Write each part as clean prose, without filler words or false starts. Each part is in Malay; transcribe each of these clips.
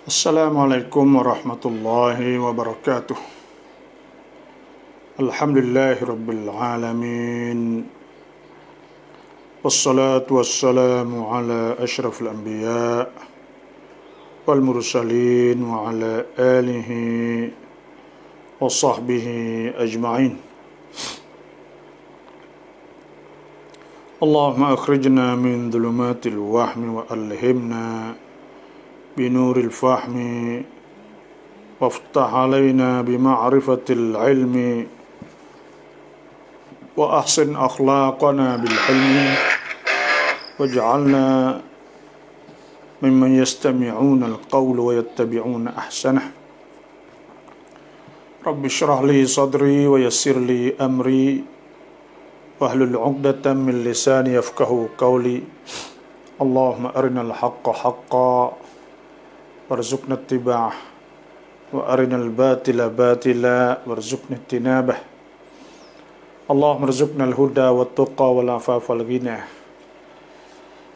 Assalamualaikum warahmatullahi wabarakatuh. Alhamdulillahi rabbil alamin. Wassalatu wassalamu ala ashrafil anbiya wal mursalin wa ala alihi wa sahbihi ajma'in. Allahumma akhrijna min dhulumatil wahmi wa alhimna بنور الفهم وافتح علينا بمعرفة العلم وأحسن أخلاقنا بالحلم واجعلنا ممن يستمعون القول ويتبعون أحسنه رب اشرح لي صدري ويسر لي أمري واحلل عقدة من لساني يفقهوا قولي اللهم أرنا الحق حقا warzuqna ittiba'ah wa arinal batila batila warzuqna ijtinabah. Allahumma rzuqna al-huda wat-tuqa wal-afafa wal-ghina.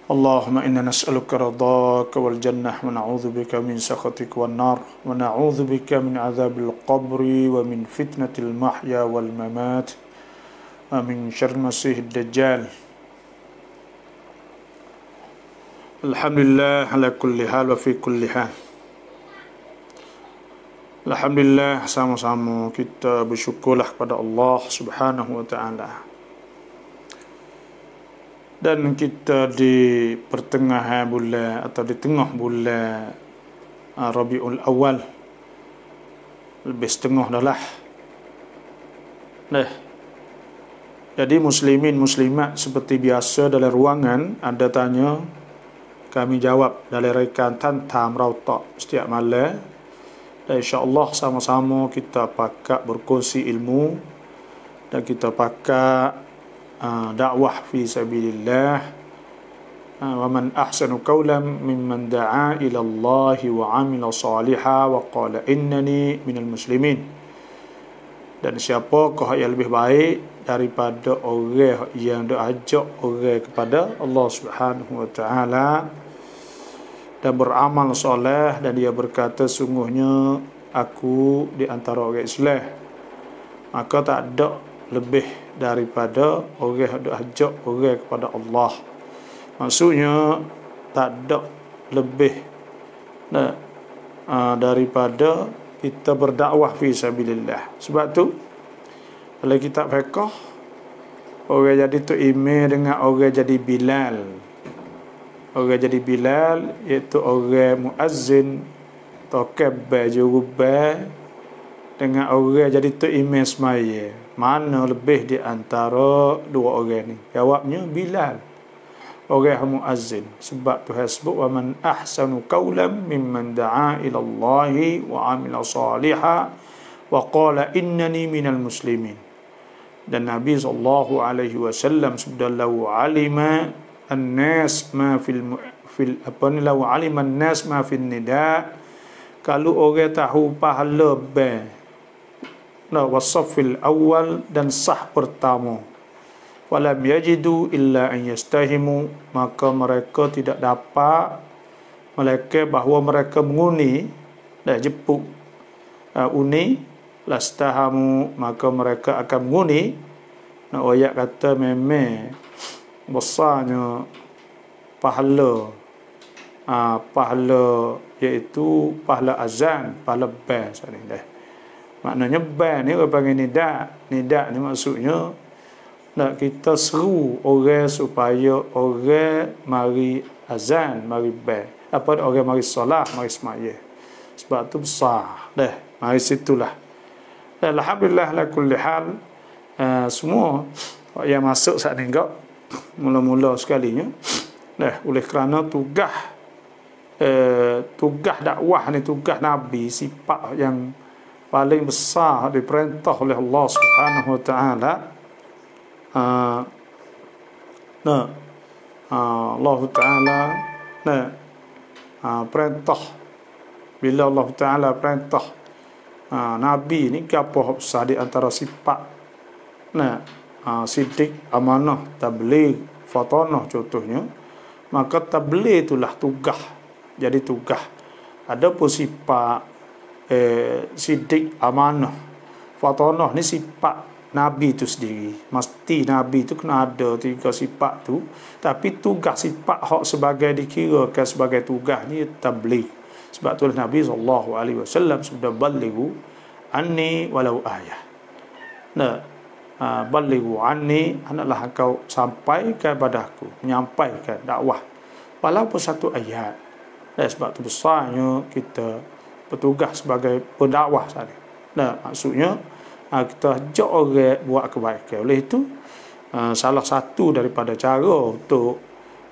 Allahumma inna nas'aluka ridhaka wal jannah wa na'udzubika min sakhatika wan nar wa na'udzubika min adzabil qabri wa min fitnatil mahya wal mamat wa min syarril masiihid dajjal. Alhamdulillah ala kulli hal wa fi kulli hal. Alhamdulillah, sama-sama kita bersyukurlah kepada Allah Subhanahu wa taala. Dan kita di pertengahan bulan atau di tengah bulan Rabiul Awal, lebih setengah dah lah. Jadi muslimin muslimat seperti biasa dalam ruangan ada tanya, kami jawab dalam rekan tantam rautak setiap malam. Dan insya-Allah sama-sama kita pakat berkongsi ilmu dan kita pakat dakwah fi sabilillah. Wa man ahsanu qawlan mimman da'a ila Allah wa 'amila shalihan wa qala innani minal muslimin. Dan siapakah yang lebih baik daripada orang yang diajak orang kepada Allah Subhanahu wa taala dan beramal soleh, dan dia berkata sungguhnya aku di antara orang Islam, maka tak ada lebih daripada orang yang diajak orang kepada Allah. Maksudnya tak ada lebih daripada kita berdakwah fi sabilillah. Sebab tu dalam kitab fiqh, orang jadi tu imam dengan orang jadi Bilal. Orang jadi Bilal iaitu orang muazzin takabbar jurubah, dengan orang jadi tu imam semaya. Mana lebih di antara dua orang ni? Jawabnya Bilal, orang muazzin. Sebab Tuhan sebut wa man ahsanu qawlan mimman da'a ila Allah wa 'amila shalihan wa qala innani minal muslimin. Dan Nabi sallallahu alaihi wasallam sudah lau alima an-nas ma fil lau alima an-nas ma fil nida, kalau orang tahu pahala wasafil awal dan sah pertama, walam yajidu illa an yastahimu, maka mereka tidak dapat melainkan bahawa mereka mengundi dan jepuk uni lastahamu, maka mereka akan mengundi. Nak ayat kata memang besarnya pahala pahala iaitu pahala azan, pahala ban ni dah. Maknanya ban ni orang panggil nida. Nida ni maksudnya nak kita seru orang supaya orang mari azan, mari ban. Apa orang mari solat, mari semaya. Sebab tu besar dah. Mari situlah. Alhamdulillah la kulli hal, semua yang masuk saat ni mula-mula sekalinya oleh kerana tugas dakwah ni, tugas Nabi, sifat yang paling besar diperintah oleh Allah Subhanahu wa taala. Allah taala perintah, bila Allah taala perintah Nabi ni apa besar di antara sifat sidik, amanah, tabligh, fatanah contohnya. Maka tabligh itulah tugas. Jadi tugas Ada pun sifat sidik, amanah, fatonah ni sifat Nabi tu sendiri. Mesti Nabi tu kena ada 3 sifat tu. Tapi tugas sifat hak sebagai dikirakan sebagai tugas ni tabligh. Sebab tu Nabi SAW sudah balighu anni walau ayah. Nah, balighu anni, hendaklah engkau sampaikan padaku, menyampaikan dakwah walaupun 1 ayat. Dan sebab tu besarnya kita bertugas sebagai pendakwah sana. Nah, maksudnya kita ajak orang buat kebaikan. Oleh itu salah satu daripada cara untuk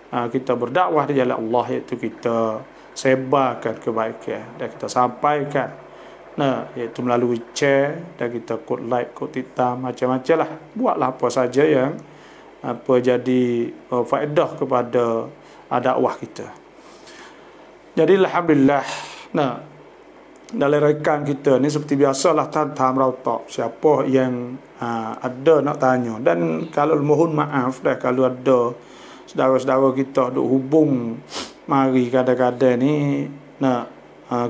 kita berdakwah di jalan Allah iaitu kita sebarkan kebaikan dan kita sampaikan. Nah, iaitu melalui share dan kita kod like, kod titam, macam-macam lah. Buatlah apa saja yang jadi faedah kepada dakwah kita. Jadi alhamdulillah, nah, dalam rekan kita ni seperti biasalah tanpa merautak siapa yang ada nak tanya. Dan kalau mohon maaf dah kalau ada saudara-saudara kita duk hubung mari kadang-kadang ni nak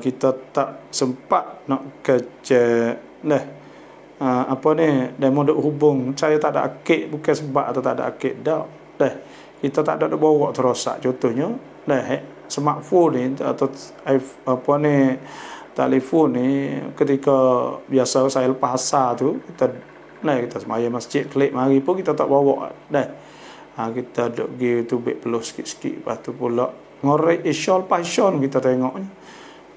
kita tak sempat nak kecek dah apa ni dan mau duk hubung saya tak ada akid bukan sebab atau tak ada akid dah kita tak ada bawa terosak contohnya dah smartphone ni atau apa ni telefon ni ketika biasa saya lepas asar tu kita sembahyang masjid klik mari pun kita tak bawa dah kita duk pergi tu bek peluh sikit-sikit lepas tu pula ngorek isya lepas isya kita tengok ni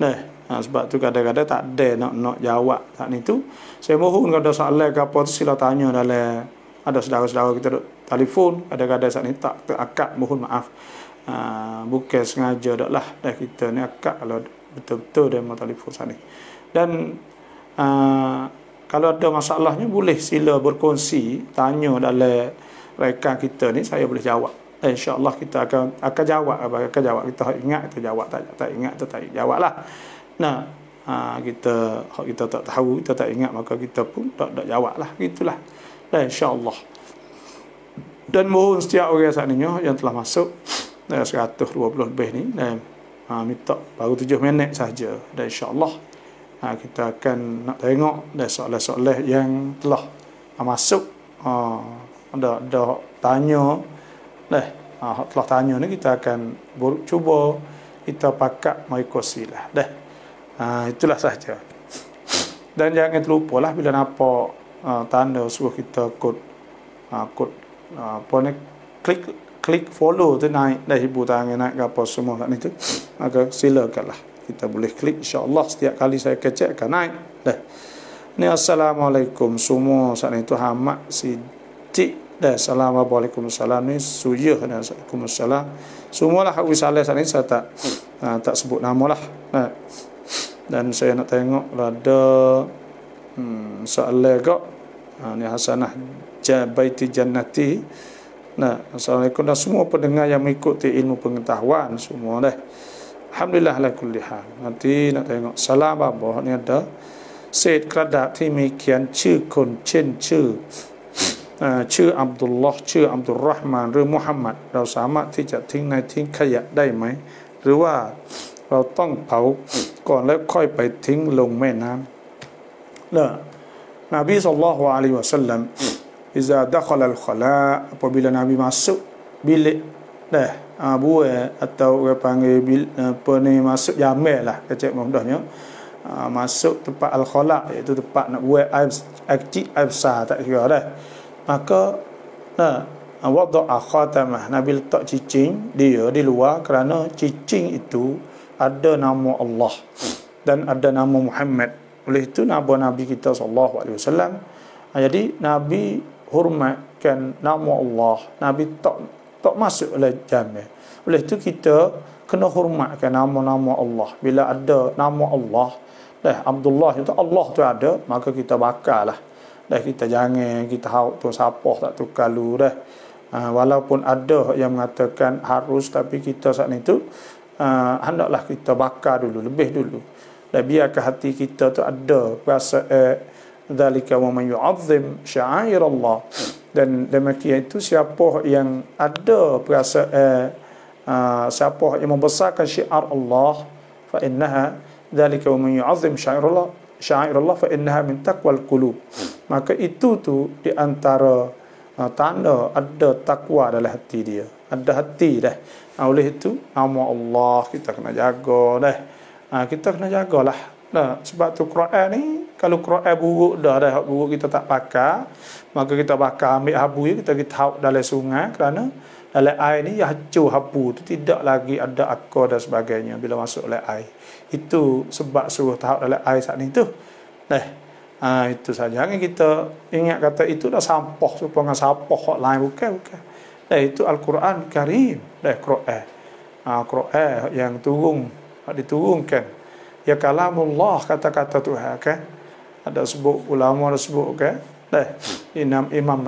dah sebab tu kadang-kadang tak ada nak jawab tak ni tu. Saya mohon kalau ada soalan ke apa tu sila tanya dalam ada saudara-saudara kita duk telefon kadang-kadang saat ni tak terakad mohon maaf bukan sengaja dak lah dah kita ni akad kalau betul-betul dia mau telefon sana. Dan kalau ada masalahnya boleh sila berkongsi, tanya dalam rekan kita ni saya boleh jawab. Insya-Allah kita akan jawab kita ingat kita jawab tak ingat kita tak jawablah. Nah, kita tak tahu, kita tak ingat maka kita pun tak jawablah gitulah. Dan insya-Allah. Dan mohon setiap orang saat ni yang telah masuk 120 lebih ni dan minta baru 7 minit saja dan insya-Allah kita akan nak tengok dan soalan-soalan yang telah masuk ada tanya dah telah tanya ni kita akan cuba kita pakat mengikut silah dah itulah saja. Dan jangan terlupalah bila nampak tanda suruh kita kod apa ni klik follow tu naik dah ibu tangan naik ke apa semua kat ni tu maka silakanlah kita boleh klik insya-Allah setiap kali saya kecek akan naik dah ni. Assalamualaikum semua saat itu hamak sidik dah assalamualaikum salam ni suyah dan waalaikumsalam semualah hak wisalah saat ni saya tak sebut nama lah dan saya nak tengok ada soalan kok ni Hasanah Baiti Jannati. Nah, assalamualaikum dan semua pendengar yang mengikuti ilmu pengetahuan semua dah. Alhamdulillah ala kulli hal. Nanti nak tengok salam apa ni ada Syed Keradak ที่มีเขียนชื่อคนเช่นชื่ออับดุลลอฮ์ชื่ออับดุลรอห์มานหรือมุฮัมมัดเราสามารถที่จะทิ้งในทิ้งขยะได้ไหมหรือว่าเราต้องเผาก่อนแล้วค่อยไปทิ้งลงแม่น้ำละนบีศ็อลลัลลอฮุอะลัยฮิวะซัลลัมIza dakhala al-khala apabila Nabi masuk bilik dah buai atau orang panggil apa ni masuk jamil lah kecek mudahnya masuk tempat al-khala iaitu tempat nak buat air kecil air besar tak kira dah maka wada'a khatamah Nabi letak cicing dia di luar kerana cicing itu ada nama Allah dan ada nama Muhammad. Oleh itu Nabi kita sallallahu alaihi wasallam jadi Nabi hormatkan nama Allah. Nabi tak masuk oleh jamil. Oleh itu kita kena hormatkan nama-nama Allah. Bila ada nama Allah, Abdullah itu Allah tu ada, maka kita bakarlah. Kita jangan kita hauk tu siapa tak tukar lu walaupun ada yang mengatakan harus tapi kita saat itu hendaklah kita bakar dulu, lebih dulu. Dan biarkan hati kita tu ada perasaan dzalika wa man yu'azzim sya'air Allah. Dan demikian itu siapa yang ada perasaan siapa yang membesarkan syiar Allah fa innaha dzalika wa man yu'azzim sya'airallah fa innaha min taqwal qulub. Maka itu tu di antara tanda ada takwa dalam hati dia, ada hati dah. Oleh itu nama Allah kita kena jaga dah. Kita kena jagalah. Nah, sebab tu Quran ni, kalau Quran buruk dah hak buruk kita tak pakai, maka kita bakar ambil habu kita tahu dalam sungai, kerana dalam air ni hancur habu tu, tidak lagi ada akar dan sebagainya bila masuk dalam air. Itu sebab suruh tahu dalam air saat ni tu. Itu saja. Jangan kita ingat kata itu dah sampah, supaya sampah hak lain, bukan. Itu Al-Quran Karim, Quran. Quran yang diturunkan. Ya kalamullah, kata-kata Tuhan kan. Ada sebut ulama ada sebut kan. Imam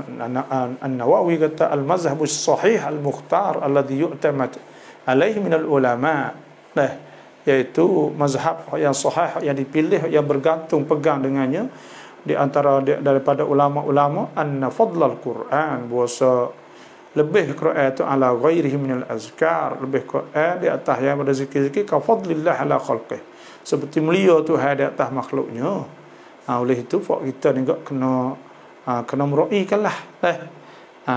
An-Nawawi kata al-mazhabus sahih al-mukhtar alladhi yu'tamad alaihi min al-ulama. Iaitu mazhab yang sahih, yang dipilih, yang bergantung pegang dengannya di antara daripada ulama-ulama, anna fadlal Quran, bahasa lebih Quran itu ala ghairihi min al-azkar, lebih Quran di atas yang ada zikir-zikir, ka fadlillah ala khalqih, seperti mulia Tuhan di atas makhluknya. Oleh itu kita ni kena meraikanlah.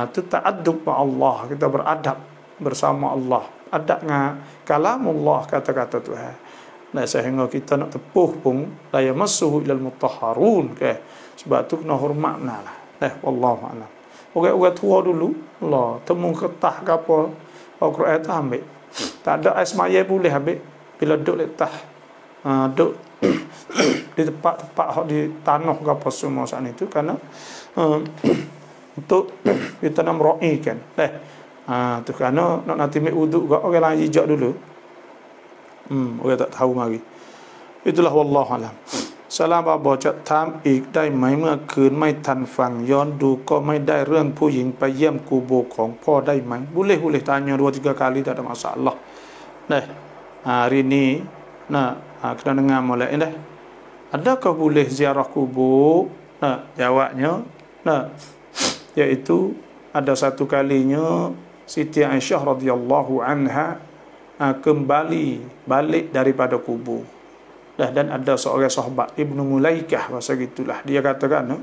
Itu ta'addub ma Allah, kita beradab bersama Allah, adab dengan kalamullah, kata-kata Tuhan. Sehingga kita nak tepuh pun la yamassuhu ilal mutahharun, sebab tu kena hormatlah. Wallahu a'lam. Orang tua dulu, Allah temu kertas ke apa, Al-Quran tu ambil. Tak ada ais maya boleh ambil. Bila duduk letak, duduk di tempat-tempat di tanah ke apa semua saat itu, kerana untuk kita nak meraikan. Tu kerana nak nanti ambil wuduk ke, orang lain jejak dulu. Orang tak tahu mari. Itulah wallahu a'lam. สลามบอกจะถามอีกได้ไหมเมื่อคืนไม่ทันฟังย้อนดูก็ไม่ได้เรื่องผู้หญิงไปเยี่ยมกูโบของพ่อได้ไหม boleh tanya 2-3 kali tak ada masalah. Hari ni kena dengar mulai adakah boleh ziarah kubur? Jawabnya iaitu ada satu kalinya Siti Aisyah radhiyallahu anha balik daripada kubur. Dan ada seorang sahabat Ibnu Mulaikah, masa gitulah dia katakan,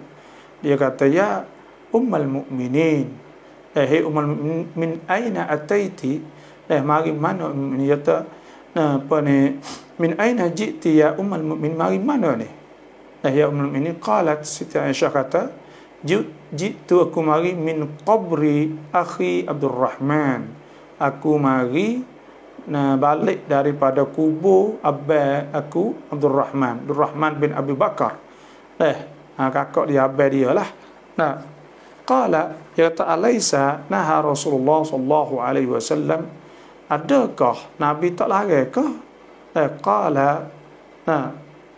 ya ummul mukminin, hey ummul mukminin, min aina ataiti, mari mana ni kata apa ni, min aina jiti ya ummul mukminin, mari mana ni? Ya ummul mukminin, qalat Siti Aisyah kata, jitu aku mari min qabri akhi Abdurrahman, aku mari balik daripada kubur abang aku Abdurrahman bin Abi Bakar. Kakak dia, abang dia lah. Qala, ya ta'alaisa naha Rasulullah sallallahu alaihi wasallam, adakah Nabi tak larang ke? Qala,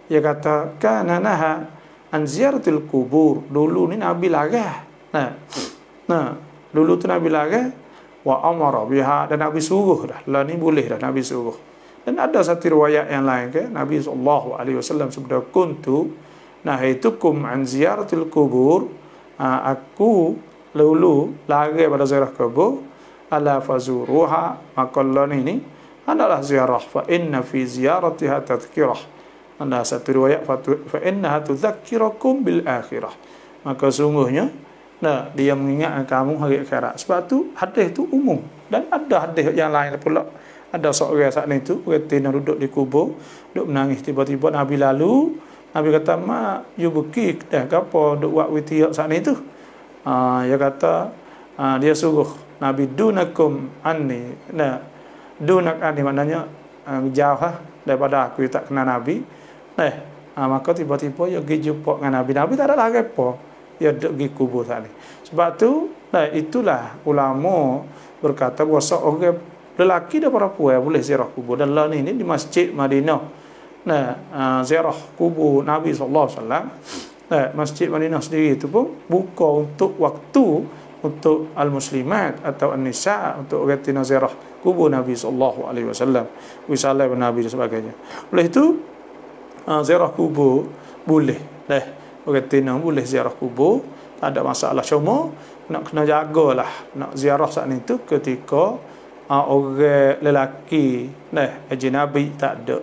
dia kata kana naha an ziyaratil kubur, dulu ni Nabi larang. Dulu tu Nabi larang, wa amara biha, dan Nabi suruh dah. Lah ni boleh dah Nabi suruh. Dan ada satu riwayat yang lain ke, Nabi sallallahu alaihi wasallam sabda, kuntu nahaitukum an ziyaratil kubur, aku dulu larang pada ziarah kubur, ala fazuruha, maka lah ni adalah ziarah, fa inna fi ziyaratiha tadhkirah. Ada satu riwayat fa innaha tudzakkirakum bil akhirah, maka sungguhnya dia mengingatkan kamu hari akhirat. Sebab tu hadis tu umum, dan ada hadis yang lain pula. Ada seorang saat itu retina duduk di kubur, duduk menangis, tiba-tiba Nabi lalu, Nabi kata, ma you buki dah gapo duk buat witiak saat itu. Dia kata, dia suruh Nabi dunakum anni, dunak anni maknanya jauh daripada aku, tak kenal Nabi. Maka tiba-tiba dia pergi jumpa dengan Nabi. Nabi tak ada lagi apa, dia pergi kubur tadi. Sebab tu itulah ulama berkata bahawa seorang lelaki dan perempuan boleh ziarah kubur. Dan lah ni di Masjid Madinah, ziarah kubur Nabi sallallahu alaihi wasallam, Masjid Madinah sendiri itu pun buka untuk waktu untuk al-muslimat atau an-nisa, untuk orang tina ziarah kubur Nabi sallallahu alaihi wasallam, wisalah Nabi dan sebagainya. Oleh itu ziarah kubur boleh. Orang tina boleh ziarah kubur, tak ada masalah. Cuma nak kena jagalah nak ziarah saat itu ketika orang lelaki ajnabi tak ada.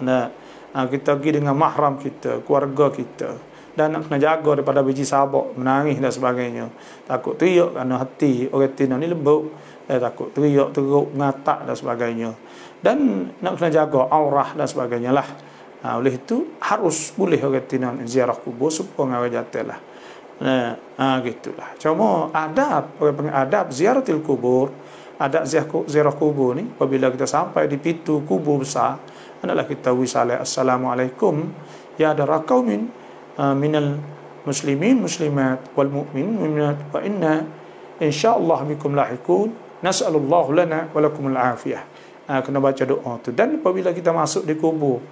Nah, kita pergi dengan mahram kita, keluarga kita, dan nak kena jaga daripada biji sabak, menangis dan sebagainya. Takut teriak kerana hati orang Tina ni lembut, takut teriak, teruk, ngatak dan sebagainya. Dan nak kena jaga aurah dan sebagainya lah. Oleh itu harus boleh orang Tina ziarah kubur supaya orang jatuh lah. Gitulah. Cuma adab, orang panggil adab ziaratil kubur, adab ziarah kubur ni, apabila kita sampai di pintu kubur besar, hendaklah kita wisalah assalamualaikum ya dara qaumin minal muslimin muslimat wal mu'minin mu'minat wa inna insyaallah bikum lahiqun nas'alullahu lana wa lakumul afiyah. Kena baca doa tu. Dan apabila kita masuk di kubur,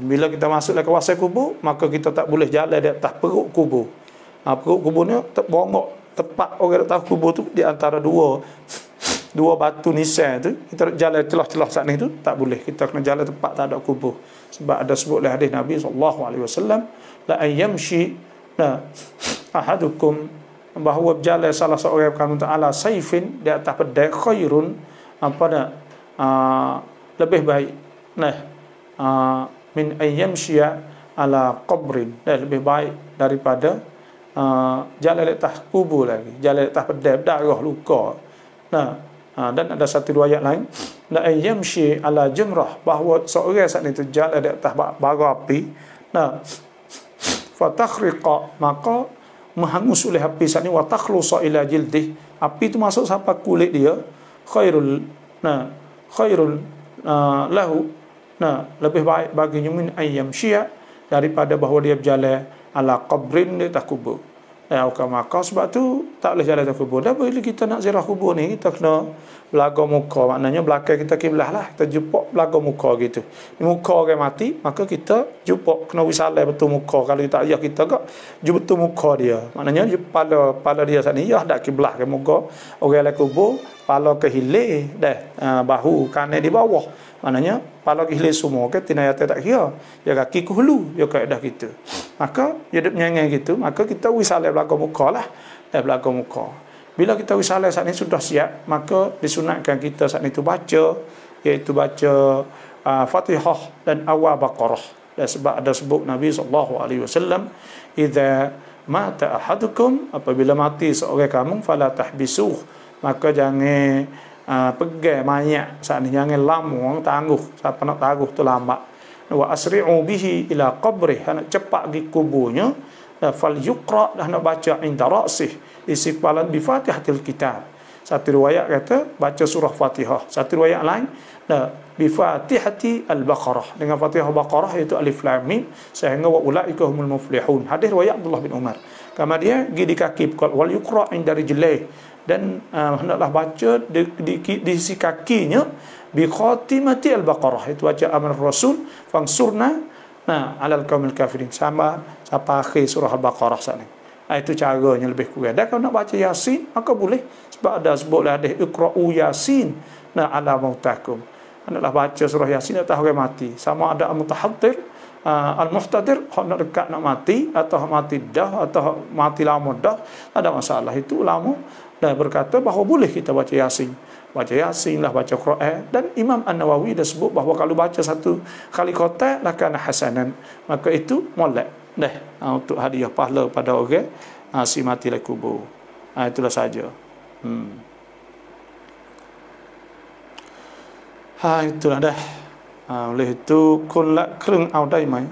bila kita masuk dalam kawasan kubur, maka kita tak boleh jalan di atas perut kubur. Perut kubur ni terbongok tepat orang atas kubur tu di antara dua batu nisan tu. Kita jalan celah-celah saat ni tu tak boleh. Kita kena jalan tepat tak ada kubur. Sebab ada sebut oleh hadis Nabi SAW, la ayyamshi ahadukum, bahawa berjalan salah seorang kamu ta'ala saifin di atas pedang khairun, lebih baik min ayyamshiya ala qabrin, lebih baik daripada jalan di atas kubur lagi, jalan di atas pedang darah luka. Dan ada satu riwayat lain, la ayyamshi ala jamrah, bahawa seorang saat itu jalan di atas bara api, fatakhriqa, maka menghangus oleh api saat ini, wa takhlusa ila jildih, api itu masuk sampai kulit dia, khairul lahu, lebih baik baginya min ayyamshiya, daripada bahawa dia berjalan ala qabrin, di atas kubur. Maka sebab tu tak boleh jalan atas kubur. Dan bila kita nak ziarah kubur ni, kita kena belaga muka, maknanya belakang kita kiblah lah, kita jumpa belaga muka gitu. Di muka orang mati, maka kita jumpa, kena wisalah betul muka. Kalau tak ayah kita kak jumpa betul muka dia, maknanya pala dia saat ni ya dak kiblah ke muka orang lain kubur, pala ke hilir bahu kanan di bawah, maknanya pala ke hilir semua ke tinayat tak kira, ya kaki ke hulu, ya kaedah kita. Maka hidup nyanyi gitu, maka kita wisalah belakang muka lah, belakang muka. Bila kita wisalah saat ini sudah siap, maka disunatkan kita saat itu baca, iaitu baca Fatihah dan awal Baqarah. Dan sebab ada sebut Nabi SAW, idza mata ahadukum, apabila mati seorang kamu, fala tahbisuh, maka jangan pegang mayat saat ini, jangan lama tangguh, siapa nak tangguh tu lambat. Wa asri'u bihi ila qabrih, nak cepat pergi kuburnya, fal yuqra, dah nak baca inda ra'sih, isi kepala bi Fatihatil kitab. Satu riwayat kata baca surah Fatihah, satu riwayat lain bi Fatihati al-Baqarah, dengan Fatihah Baqarah iaitu alif lam mim, sehingga wa ulaika humul muflihun. Hadis riwayat Abdullah bin Umar. Kemudian pergi di kaki wal yuqra inda rijlih, dan hendaklah baca di isi kakinya bi khatimati al-Baqarah, itu baca amar Rasul fangsurna alal qaumil kafirin, sama sampai akhir surah al-Baqarah sana. Itu caranya lebih kurang. Dan kalau nak baca Yasin, maka boleh, sebab ada sebutlah hadis iqra'u Yasin ala mautakum, hendaklah baca surah Yasin atas orang mati, sama ada al-mutahaddir al-muhtadir, nak dekat nak mati, atau mati dah, atau mati lama dah, ada masalah. Itu ulama dah berkata bahawa boleh kita baca Yasin. Baca Yasin lah, baca Quran. Dan Imam An-Nawawi dah sebut bahawa kalau baca satu kali khotam lakana hasanan, maka itu molek untuk hadiah pahala pada orang si mati dalam kubur. Itulah saja. Itulah dah. Oleh itu kun lak kreng au dai mai.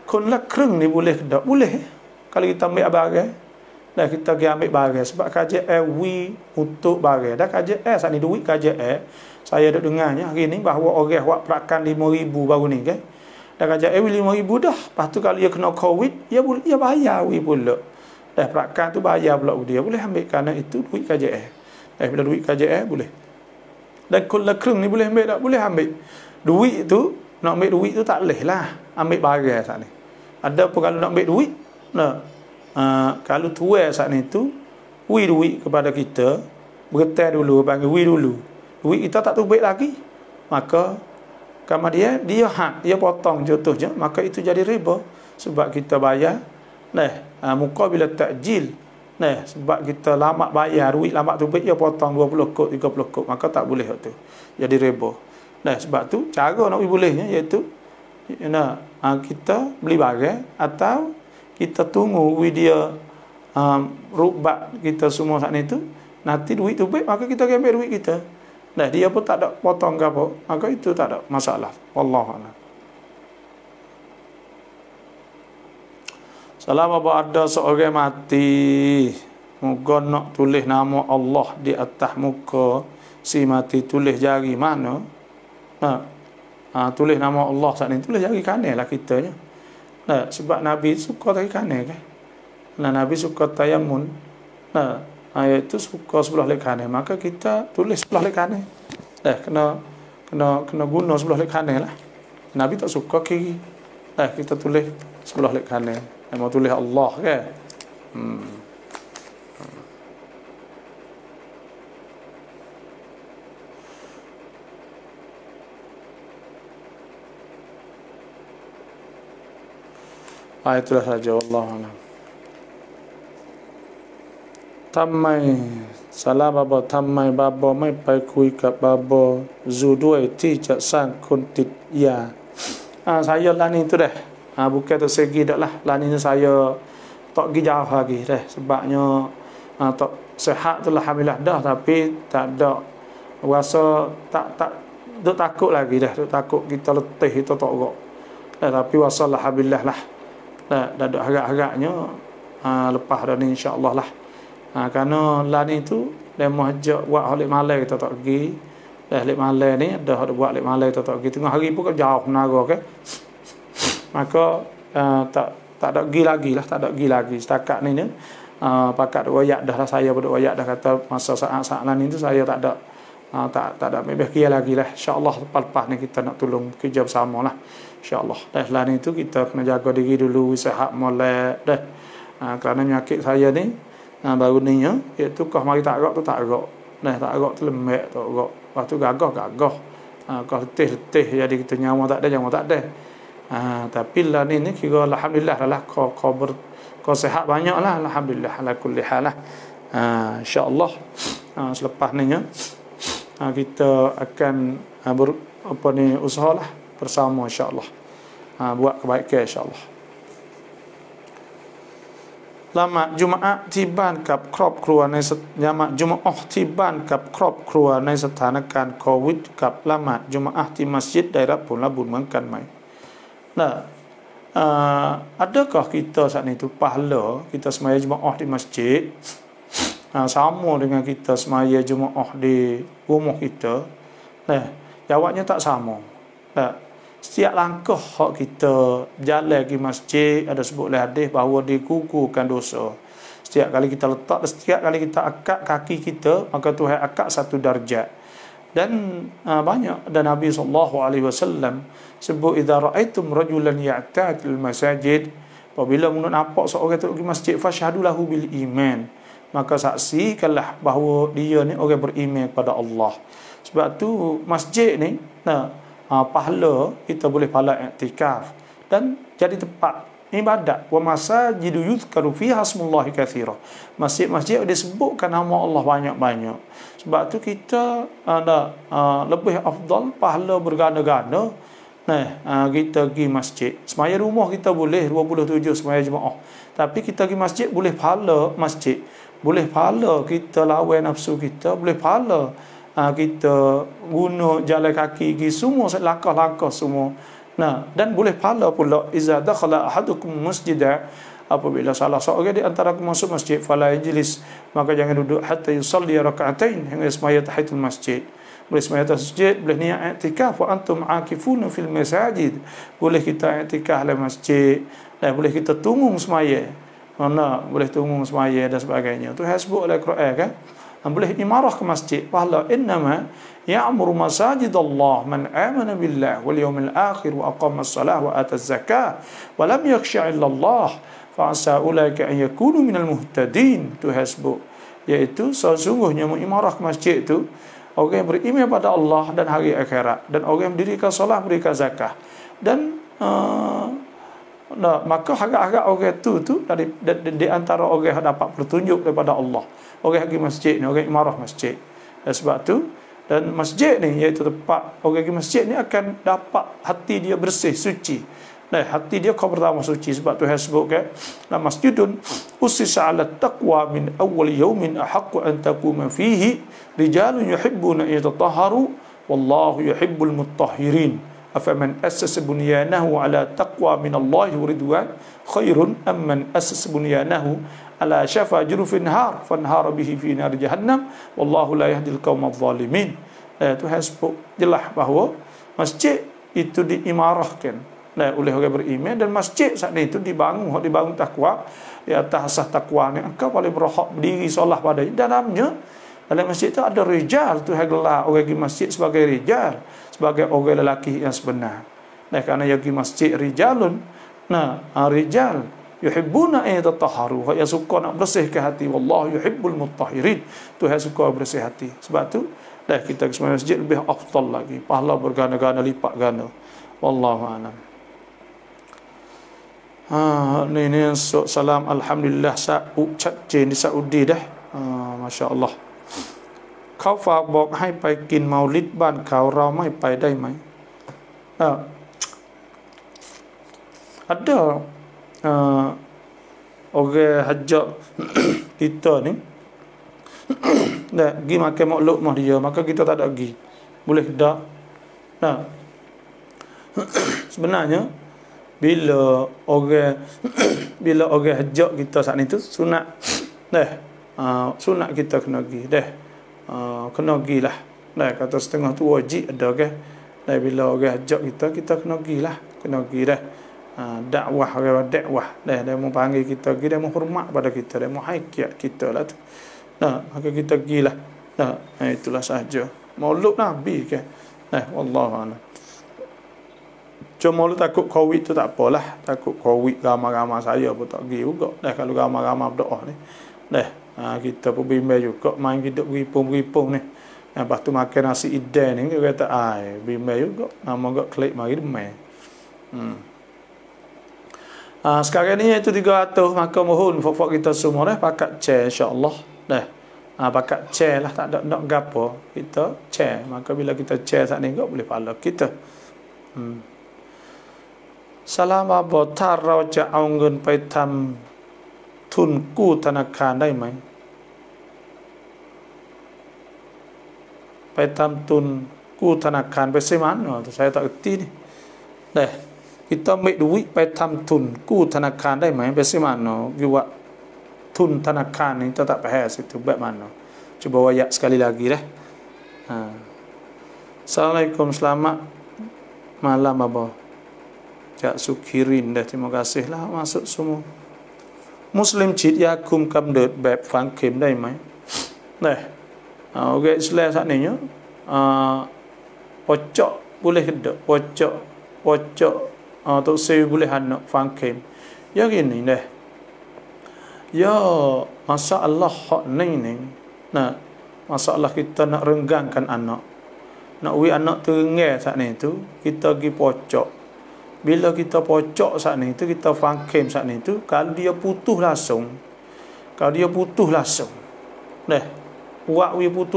Kun lak kreng ni boleh ke tak? Boleh. Kalau kita ambil barang, kita pergi ambil barang, sebab KJL wi untuk barang. Dah KJL saat ni duit KJL, saya duk dengarnya hari ni bahawa orang buat perakan 5,000 baru ni kan. Dah KJL 5,000 dah. Lepas tu kalau dia kena COVID, dia bayar wi pula. Dah perakan tu bayar pula dia. Boleh ambil kerana itu duit KJL. Bila duit KJL boleh. Dan kulla kreng ni boleh ambil tak? Boleh ambil. Duit tu, nak ambil duit tu tak boleh lah ambil barang saat ni. Ada pun kalau nak ambil duit, kalau tuai saat ni tu, wi duit kepada kita, bergetar dulu, panggil wi dulu. Duit kita tak terbit lagi, maka kemudian dia potong contohnya, maka itu jadi riba. Sebab kita bayar muka bila takjil, sebab kita lambat bayar, duit lambat terbit, dia potong 20 kod, 30 kod, maka tak boleh tu, jadi riba. Sebab tu cara nak bolehnya iaitu kita beli barang atau kita tunggu dia rubat kita semua saat itu, nanti duit tu baik, maka kita ambil duit kita. Dia pun tak ada potong ke apa, maka itu tak ada masalah. Wallahu a'lam. Selama ada seorang mati, moga nak tulis nama Allah di atas muka si mati, tulis jari mana? Tulis nama Allah saat ni, tulis jari kanan lah kitanya. Sebab Nabi suka jari kanan kan. Nabi suka tayamun. Iaitu suka sebelah lek kanan, maka kita tulis sebelah lek kanan. Kena guna sebelah lek kanan lah. Nabi tak suka kiri. Kita tulis sebelah lek kanan. Mau tulis Allah kan. Itulah saja, wallahu a'lam. Tammai salah baba tammai baba ไม่ไปคุยกับบาบอซูด้วยที่จะสร้างคนติดยา saya lah ni tu dah. Bukan tu segi dak lah. Lah ni saya tak pergi jauh lagi dah. Sebabnya tak sihat tu alhamdulillah dah, tapi tak ada rasa tak duk takut lagi dah. Duk takut kita letih, kita tak gerak. Tapi rasa alhamdulillah lah. Dah ada harap-harapnya lepas dah ni insya-Allah lah. Kerana lah ni tu dia mahajak buat halik malai kita tak pergi. Halik malai ni dah ada buat halik malai kita tak pergi. Tengah hari pun jauh menara ke. Maka tak ada pergi lagi lah, tak ada pergi lagi. Setakat ni pakat wayak dah lah, saya pada wayak dah kata masa saat-saat lah ni tu saya tak ada tak ada ambil kira lagi lah. InsyaAllah lepas ni kita nak tolong kerja bersama lah, InsyaAllah. Lah ni tu kita kena jaga diri dulu, sihat molek dah. Kerana penyakit saya ni baru ni iaitu kau mari tak agak tu tak agak. Tak agak tu lembek, tak agak. Lepas tu gagah. Kau letih jadi kita nyawa tak ada. Tapi lah ni kira alhamdulillah lah kau sihat banyak lah, alhamdulillah ala kulli hal lah. InsyaAllah selepas ni kita akan usahalah bersama insyaAllah, buat kebaikan insyaAllah. Lama Jumaat ที่บ้านกับครอบครัวในละหมาดจุมอะห์ที่บ้านกับครอบครัวในสถานการณ์โควิดกับละหมาดจุมอะห์ที่มัสยิดได้รับผลบุญเหมือนกันไหม adakah kita saat itu pahala kita semaya Jumaat di masjid sama dengan kita semaya Jumaat di rumah kita? Jawabnya tak sama. Setiap langkah kita jalan ke masjid, ada sebutlah hadis bahawa digugurkan dosa. Setiap kali kita letak, setiap kali kita akak kaki kita, maka Tuhan akak satu darjat. Dan banyak dan Nabi SAW sebut idza ra'aitum rajulan ya'tadil masajid, apabila nampak seorang tu pergi masjid, fashhadu lahu bil iman, maka saksikanlah bahawa dia ni orang beriman kepada Allah. Sebab tu masjid ni pahala, kita boleh pahala i'tikaf dan jadi tempat ibadat. Wa masajidu yuzkaru fiha ismullahi katsira. Masjid-masjid disebutkan nama Allah banyak-banyak. Sebab tu kita ada lebih afdal, pahala berganda-ganda. Kita pergi masjid. Semaya rumah kita boleh 27 semaya Jumaat. Tapi kita pergi masjid boleh pahala masjid. Boleh pahala kita lawan nafsu kita, boleh pahala kita guna jalan kaki pergi semua langkah-langkah semua. Dan boleh pahala pula iza dakhala ahadukum masjida, apabila salah seorang di antara masuk masjid fala yajlis, maka jangan duduk hatta yusalli rak'atain, hingga semaya tahiyatul masjid. Boleh semaya masjid, boleh niat i'tikaf wa antum aakifuna fil masajid. Boleh kita i'tikaf dalam masjid, dan boleh kita tunggu semaya. Boleh tunggu semaya dan sebagainya. Tu sebut oleh Quran kan. Boleh imarah ke masjid. Pahala innama ya'muru masajidallah man amana billah wal yawmil akhir wa aqama as-salah wa ata az-zakah wa lam yakhsha illa Allah fa asa ulaika an yakunu minal muhtadin. Tu hasbu, iaitu sesungguhnya mengimarah ke masjid itu orang yang beriman pada Allah dan hari akhirat, dan orang yang mendirikan solat, berikan zakah, dan maka harap-harap orang tu di antara orang yang dapat petunjuk daripada Allah, orang pergi masjid ni, orang imarah masjid. Sebab tu Dan masjid ni, iaitu tempat orang pergi masjid ni, akan dapat hati dia bersih, suci. Nah, hati dia kau pertama suci. Sebab Tuhan sebut kan, la masjidun ussisa 'ala taqwa min awwal yawmin ahaqqu an taquma fihi rijalun yuhibbuna an yatatahharu wallahu yuhibbul mutahhirin. Afaman assasa bunyanahu 'ala taqwa min Allah wa ridwan khairun amman assasa bunyanahu ala syafa jurufin har fanhara bihi fi nar jahannam wallahu la yahdil qaumadh zalimin. Tuhan sebut jelas bahawa masjid itu diimarahkan oleh orang beriman, dan masjid saat itu dibangun takwa di atas asas takwa ni. Engkau boleh berhak berdiri solat pada dalamnya. Dalam masjid itu ada rijal. Tuhan gelar orang pergi masjid sebagai rijal, sebagai orang lelaki yang sebenar. Kerana yang pergi masjid rijalun, rijal yuhibbuna an yatatahharu, yang suka nak bersihkan hati. Wallahu yuhibbul mutahhirin. Tuhan suka bersih hati. Sebab tu kita ke semua masjid lebih afdal lagi, pahala bergana-gana lipat gana. Wallahu a'lam. Ni salam alhamdulillah chat chen di Saudi dah. Masya-Allah. เขาฝากบอกให้ไปกินเมาลิดบ้านเขาเราไม่ไปได้ไหม ada orang hajat kita ni dah pergi makan makluk mah dia, maka kita tak ada pergi, boleh tak? Sebenarnya bila orang hajat kita saat itu sunat sunat kita kena pergi kena pergi lah. Kata setengah tu wajib ada ke. Bila orang hajat kita kena pergi lah, kena pergi dah. Dakwah dia mau panggil kita pergi, dia mau hormat pada kita, dia mau haikiat kita lah tu. Maka kita pergilah. Itulah sahaja. Maulud Nabi ke. Wallahu a'lam. Cuma lu takut COVID tu tak apalah. Takut COVID ramai-ramai saya pun tak pergi juga. Kalau ramai-ramai berdoa ni. Kita pun bimbang juga main hidup beripung-beripung ni. Lepas tu makan nasi idan ni, dia kata bimbang juga. Nama juga klik mari demai. Sekarang ni itu 300, maka mohon fok-fok kita semua pakat share insya-Allah. Pakat share lah, tak ada nak gapo. Kita share. Maka bila kita share saat ni boleh pahala kita. Salam apa ถ้าเราจะเอาเงินไปทำทุนกู้ธนาคารได้ไหม ไปทำทุนกู้ธนาคาร bagaimana? Saya tak erti ni. Kita ambil duit ไปทำทุนกู้ธนาคารได้ไหม bagaimana? Buatทุนธนาคารni kita tak faham situ bagaimana. Cuba ayat sekali lagi dah. Assalamualaikum, selamat malam abah. Cak Sukirin dah, terima kasih lah masuk semua. Muslim ฉีดยาคุมกำเนิดแบบฝังเข็มได้ไหม Orang Islam saat ni pocok boleh ke? Pocok tu saya boleh anakฝังเข็ม ya gini dah. Ya masalah hak ni. Masalah kita nak renggangkan anak. Nak anak tu renggang saat ni tu, kita pergi pocok. Bila kita pocok saat ni tu, kita fangkem saat ni tu, kalau dia putus langsung, buat dia putus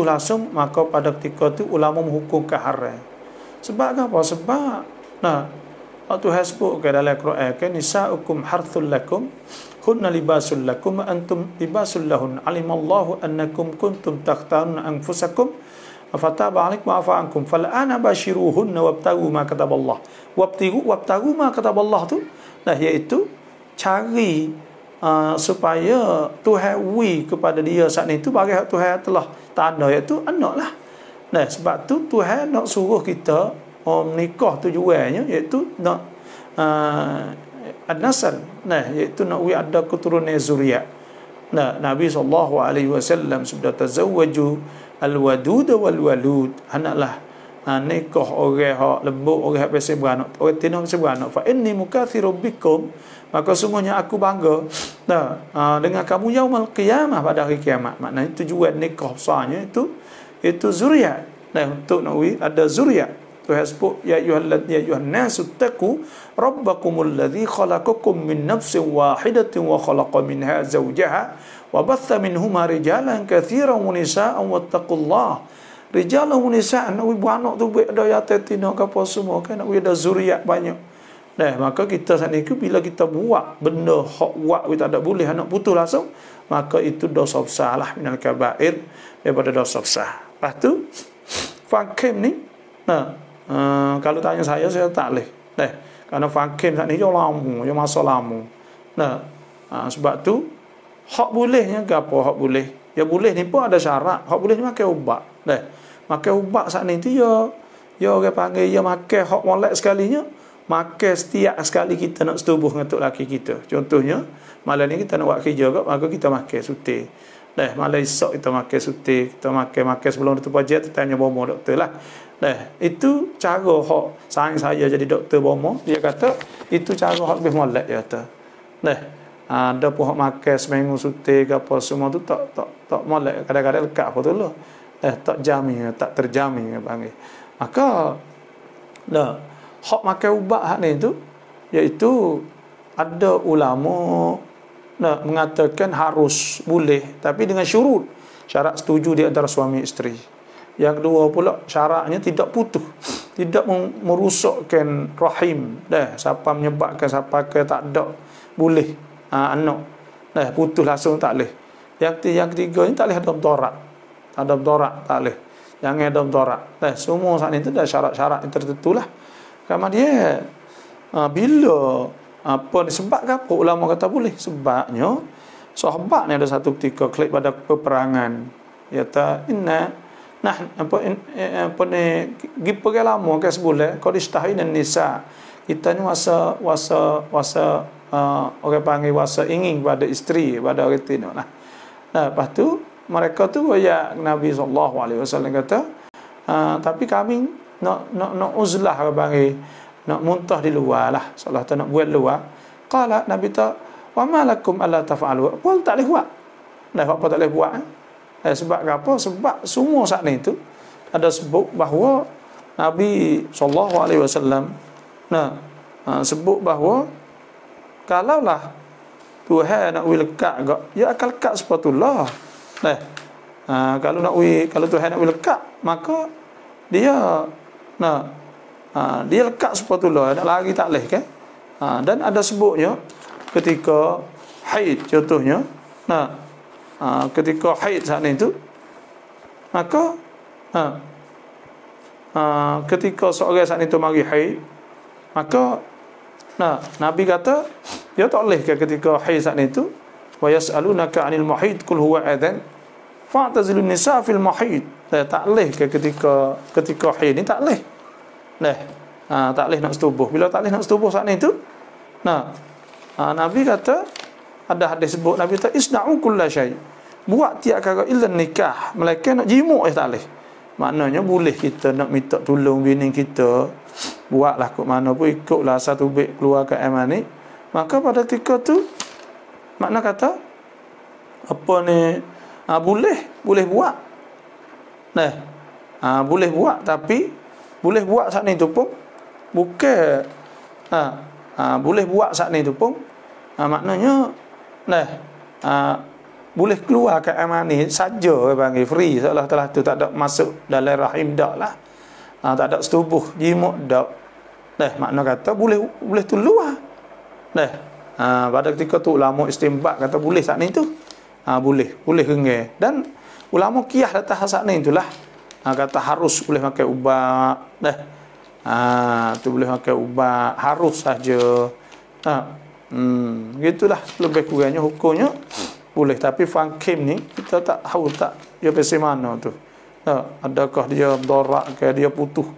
langsung, maka pada ketika tu ulama menghukumkan haram. Sebab apa? Sebab Tuhan sebut dalam Quran kan, nisa'ukum harthul lakum hunna libasul lakum wa antum libasul lahun, alimallahu annakum kuntum takhtaruna anfusakum fataba alaikum wa afa ankum fal'ana bashiruhunna wabtagu ma kataballah. Wabtagu ma kataballah tu iaitu cari supaya Tuhan kepada dia saat itu bagi Tuhan telah tanda, iaitu anak lah. Sebab tu Tuhan nak suruh kita menikah, tujuannya iaitu nak an-nasal, iaitu nak ada keturunan zuriat. Nabi SAW sudah tazawwaju al-wadud wal-walud, anaklah nikah orang hak lembut, orang hak biasa beranak, orang tina biasa beranak. Fa inni mukathirun bikum, maka sungguhnya aku bangga dengan kamu yaumul qiyamah, pada hari kiamat. Maknanya tujuan nikah besarnya itu zuriat. Untuk nak ada zuriat. Tuhan sebut ya ayyuhan nasu taqu rabbakumul ladzi khalaqakum min nafsin wahidatin wa khalaqa minha zawjaha wa batha minhuma rijalan katsiran wa nisaa'an wattaqullah Rijalun wa nisa'an, nak beranak tu baik ada yatima ke apa semua kan, nak ada zuriat banyak. Maka kita saat ni bila kita buat benda hak buat kita tak boleh anak putus langsung, maka itu dosa besar lah, minal kabair, daripada dosa besar. Lepas tu fakim ni, kalau tanya saya tak boleh. Karena fakim saat ni dia lama, dia masa lama. Sebab tu hak bolehnya ke apa hak boleh? Ya boleh ni pun ada syarat. Hak boleh ni makan ubat. Makan ubat saat ni tu ya orang panggil ya makan hak molek sekalinya. Makan setiap sekali kita nak setubuh dengan tok laki kita. Contohnya, malam ni kita nak buat kerja kat, maka kita makan sutir. Malam esok kita makan sutir, kita makan sebelum doktor pajak, kita tanya bomo doktor lah. Itu cara hak sayang saya jadi doktor bomo, dia kata itu cara hak lebih molek dia kata. Ada pun hak makan seminggu sutir ke apa semua tu tak molek, kadang-kadang lekat apa tu lah. Tak jamin, tak terjamin panggil. Maka hak makan ubat hak ni tu, iaitu ada ulama mengatakan harus boleh, tapi dengan syarat setuju di antara suami isteri. Yang kedua pula syaratnya tidak putus, tidak merusakkan rahim. Siapa menyebabkan siapa ke tak ada boleh anak. Putus langsung tak boleh. Yang ketiga ni tak boleh ada mudarat. Ada mudarat tak boleh. Jangan ada mudarat. Semua saat ni tu dah syarat-syarat yang tertentu lah. Kemudian bila sebab apa ulama kata boleh? Sebabnya sahabat ni ada satu ketika klik pada peperangan, dia kata gi pergi lama ke sebulan qad istahin nisa, kita ni wasa orang panggil wasa ingin pada isteri, pada orang tino lah. Lepas tu mereka tu ya Nabi SAW kata tapi kami nak uzlah orang panggil, nak muntah di luar lah, salah tu nak buat luar. Qala Nabi ta wa malakum alla taf'alu, pun tak boleh buat. Apa tak boleh buat? Sebab apa? Sebab semua saat ni tu ada sebut bahawa Nabi SAW sebut bahawa kalaulah Tuhan nak lekat gak, ya akan lekat sepatutlah. Kalau Tuhan nak lekat, maka dia dia lekat sepatutlah, nak lari tak boleh kan. Dan ada sebutnya ketika haid, contohnya ketika haid saat ni tu, maka ketika seorang saat ni tu mari haid, maka Nabi kata dia tak boleh ke ketika haid saat ni tu, wa yas'alunaka 'anil mahid qul huwa adhan fa'tazilun nisa fil mahid. Tak boleh ke ketika haid ni, tak boleh. Tak boleh nak setubuh. Bila tak boleh nak setubuh saat ni tu, Nabi kata, ada hadis sebut, Nabi kata isna'u kulla syai, buat tiap perkara illa nikah, melainkan nak jimuk tak boleh. Maknanya boleh kita nak minta tolong bini kita, buatlah kok mana pun, ikutlah satu beg keluar ke aman ni. Maka pada ketika tu makna kata apa ni, boleh buat. Boleh buat, tapi boleh buat saat ni tu pun bukan boleh buat saat ni tu pun maknanya boleh keluar ke aman ni saja, panggil free, seolah telah tu tak ada masuk dalam rahim dak lah, tak ada setubuh jimuk dak. Makna kata boleh tu luar. Pada ketika tu ulama istinbat kata boleh saat ni tu, boleh kengai. Dan ulama qiyas atas saat ni itulah, kata harus boleh pakai ubat. Tu boleh pakai ubat, harus saja. Gitulah lebih kurangnya hukumnya boleh. Tapi fakim ni kita tak tahu tak dia pasal mana tu. Adakah dia darak ke, dia putus,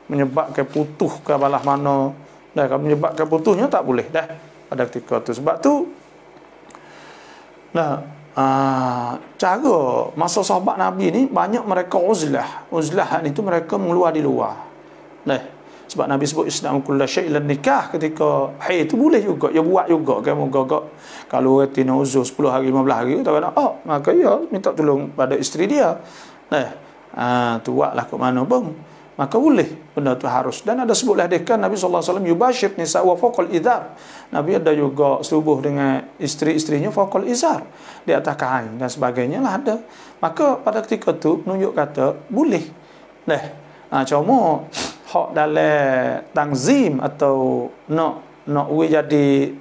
menyebabkan putus ke balah mana. Kalau menyebabkan putusnya tak boleh dah pada ketika tu. Sebab tu cara masa sahabat Nabi ni banyak mereka uzlah ni tu mereka mengeluar di luar. Sebab Nabi sebut isna'u kulla syai' illa nikah, ketika haid tu boleh juga, dia buat juga kan, mogok kalau orang tina uzur 10 hari 15 hari tak kena, maka ya minta tolong pada isteri dia. Tu buatlah ke mana pun, maka boleh, benda tu harus. Dan ada sebutlah dekan Nabi SAW yubashir nisa wa fawqal izar, Nabi ada juga setubuh dengan isteri-isterinya fawqal izar, di atas kain dan sebagainya lah ada. Maka pada ketika tu menunjuk kata boleh Nah, cuma hak dalam tanzim atau nak we jadi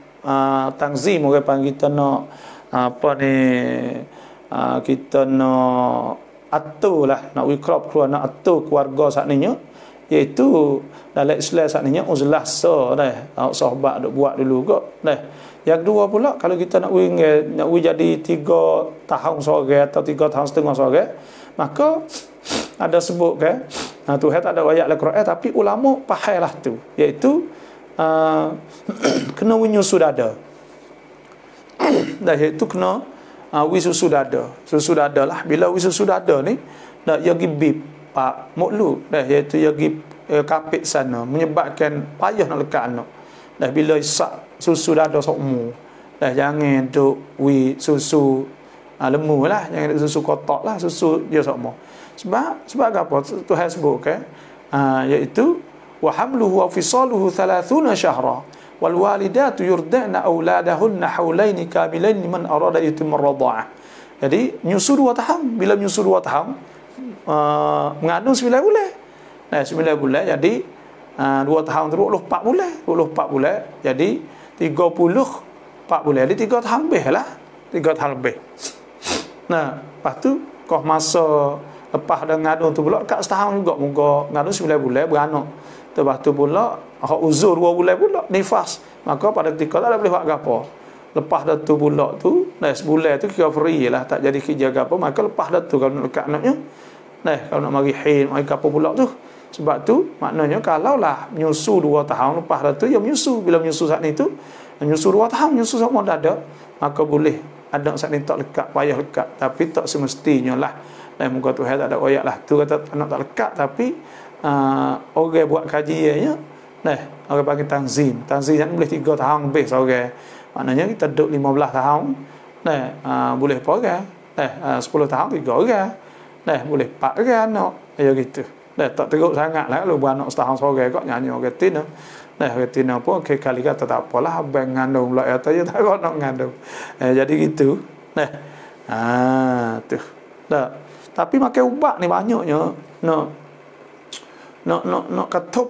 tanzim orang panggil kita nak apa ni kita nak atur lah, nak we crop keluar, nak atur keluarga sakninya, iaitu dalam Islam sakninya uzlah dah sahabat duk buat dulu kok. Dah. Yang kedua pula kalau kita nak we jadi 3 tahun seorang atau 3 tahun setengah seorang, maka ada sebut kan Tuhan tak ada ayat Al-Quran tapi ulama faham lah tu, iaitu kena menyusu dada. Dah iaitu kena susu dada. Susu dada lah. Bila susu dada ni dah ia gibib pak mukluk dah, iaitu ia gib kapit sana menyebabkan payah nak lekat anak. Dah bila isak susu dada sokmu, dah jangan duk susu lemu lah, jangan duk susu kotak lah, susu dia sokmu. Sebab apa Tuhan sebut kan iaitu wa hamluhu wa fisaluhu 30 syahra wal walidatu yurdana auladahunna haulaini kamilain liman arada yutimma radha'ah. Jadi nyusu 2 tahun, bila nyusu 2 tahun mengandung 9 bulan. Nah 9 bulan jadi 2 tahun tu 24 bulan. 24 bulan jadi 34 bulan. Jadi 3 tahun lebih lah. 3 tahun lebih. Nah, lepas tu kau masa lepas dah ngandung tu pula dekat setahun juga muka ngandung 9 bulan beranak. Lepas tu pula hak uzur 2 bulan pula nifas. Maka pada ketika tak ada boleh buat apa. Lepas dah tu pula tu, dah sebulan tu kira free lah, tak jadi kerja apa. Maka lepas dah tu kalau nak dekat anaknya, nah kalau nak mari haid, mari apa pula tu. Sebab tu maknanya kalau lah menyusu 2 tahun lepas dah tu ya menyusu. Bila menyusu saat ni tu menyusu 2 tahun menyusu sama dada, maka boleh anak saat ni tak lekat, payah lekat, tapi tak semestinya lah. Dan muka Tuhan tak ada ayat lah tu kata anak tak lekat, tapi orang buat kajiannya nah orang panggil tanzim ni boleh 3 tahun lebih seorang. Maknanya kita duduk 15 tahun nah boleh apa orang 10 tahun 3 orang nah boleh 4 orang anak ya gitu. Dah tak teruk sangat lah kalau beranak setahun seorang kok nyanyi orang tina. Nah orang tina pun okay, kali kata tak apalah abang ngandung pula atau ya tak nak ngandung. Jadi gitu. Nah tu. Dah. Tapi makan ubat ni banyaknya nak ketup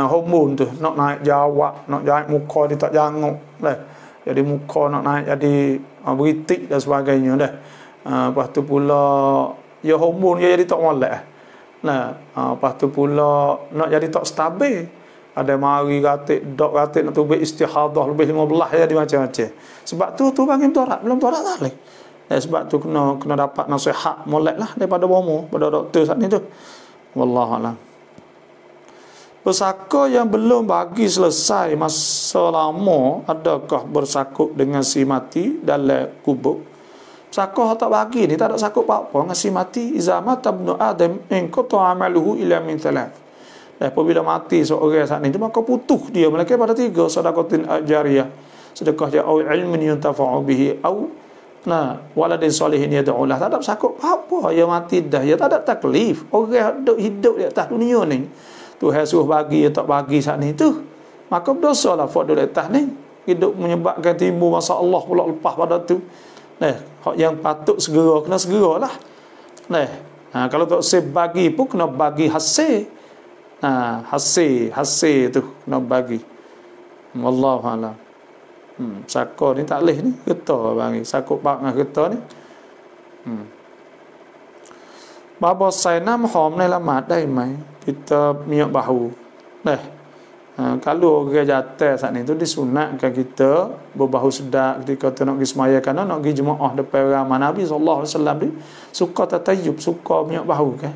hormon tu, nak naik jawab, nak naik muka dia tak janguk dah. Jadi muka nak naik jadi beritik dan sebagainya dah. Lepas tu pula ya hormon dia jadi tak molek. Nah, lepas tu pula nak jadi tak stabil. Ada mari katik, dok katik nak tubik istihadah lebih 15 jadi macam-macam. Sebab tu panggil torak, belum torak tak leh. Sebab tu kena dapat nasihat molek lah daripada bomo, pada doktor saat ni tu. Wallahu a'lam. Pesaka yang belum bagi selesai masa lama, adakah bersakut dengan si mati dalam kubur? Pesaka tak bagi ni tak ada sakut apa-apa dengan si mati. Iza mata ibnu Adam in qata amaluhu ila min thalath. Dan apabila mati seorang saat ni maka putus dia melainkan pada 3 sedekatin jariyah. Sedekah yang au ilmin yuntafa'u bihi au waladin salihin yad'u lah. Tak ada sakut apa, dia mati dah, dia tak ada taklif. Orang hidup di atas dunia ni Tuhan suruh bagi, dia tak bagi saat ni tu, maka berdosa lah fadul atas ni. Hidup menyebabkan timbul masalah pula lepas pada tu. Hak yang patut segera kena segeralah. Kalau tak bagi pun kena bagi hasil. Hasil tu kena bagi. Wallahu a'lam. Saka ni tak leh ni getah bagi sakut bak dengan getah ni. Baba sainam hom ni lamat dai mai kita miak bahu. Kalau orang jatuh saat ni tu disunatkan kita berbahu sedap ketika tu nak pergi semaya, kerana nak pergi jemaah depan ramai Nabi SAW ni suka tatayub, suka miak bahu kan.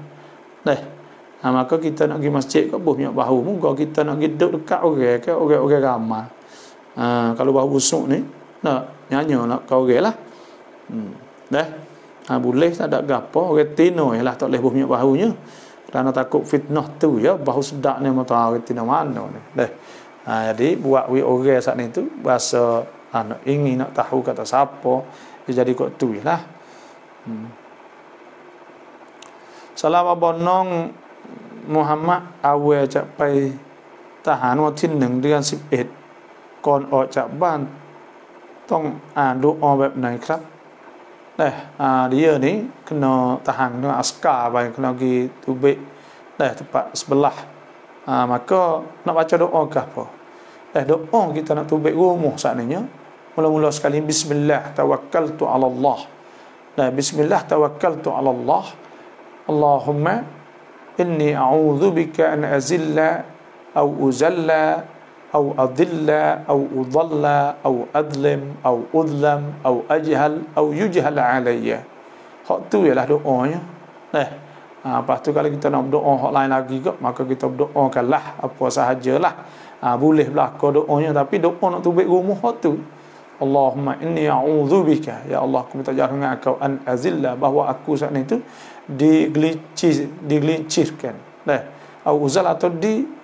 Maka kita nak pergi masjid ke buh miak bahu, moga kita nak pergi duduk dekat orang ke orang ramai. Kalau bahu busuk ni nak nyanyi nak kau orang lah. Boleh tak ada gapo orang tino ialah tak boleh buh miak bahunya. Kerana takut fitnah tu ya, bahu sedap ni mata kita mana ni. Jadi buat orang saat ni tu bahasa nak ingin nak tahu kata siapa, dia jadi kok tu lah. Salam abonong Muhammad awal capai tahan วันที่ 1 เดือน 11ก่อนออกจากบ้านต้องอ่านดุอาแบบไหนครับ Dia ni kena tahan, kena askar, kena pergi tubik tempat sebelah. Maka nak baca doa ke apa? Doa kita nak tubik rumah saatnya. Mula-mula sekali bismillah tawakkaltu 'ala Allah. Bismillah tawakkaltu 'ala Allah. Allahumma inni a'udzu bika an azilla aw uzalla aw adilla aw udalla aw adlim aw udlam aw ajhal aw yujhal alayya. Hak tu ialah doanya. Lepas tu kalau kita nak berdoa hak lain lagi ke, maka kita berdoakanlah apa sahajalah. Boleh berlaku doanya, tapi doa nak tubik rumah hak tu. Allahumma inni a'udzubika, ya Allah aku minta jalan dengan Engkau an azilla, bahawa aku saat itu digelincirkan. Au uzal, atau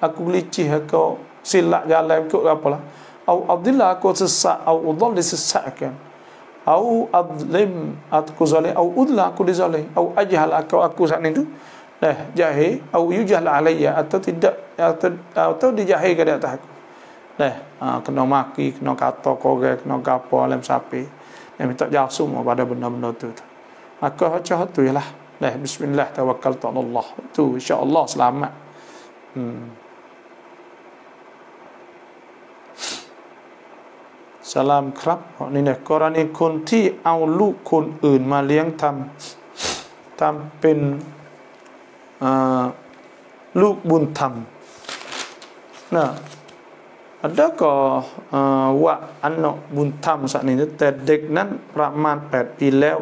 aku gelicih, aku silap jalan ikut apalah. Au adilla, aku sesat. Au udhal, disesatkan. Au adlim, aku zalim. Au udla, aku dizalim. Au ajhal, aku saat itu jahil. Au yujhal alayya, atau tidak, atau dijahil ke atas aku. Kena maki, kena kata korek, kena gapo alam sapi, yang minta jasum pada benda-benda tu. Maka baca tu ialah bismillah tawakkaltu 'ala Allah. Tu insya-Allah selamat. Salam ครับนี่เนี่ยกรณีคนที่เอาลูกคนอื่นมาเลี้ยงทำเป็นลูกบุญธรรมadakah wak anak buntam saatนี้แต่เด็กนั้นประมาณ8 ปีแล้ว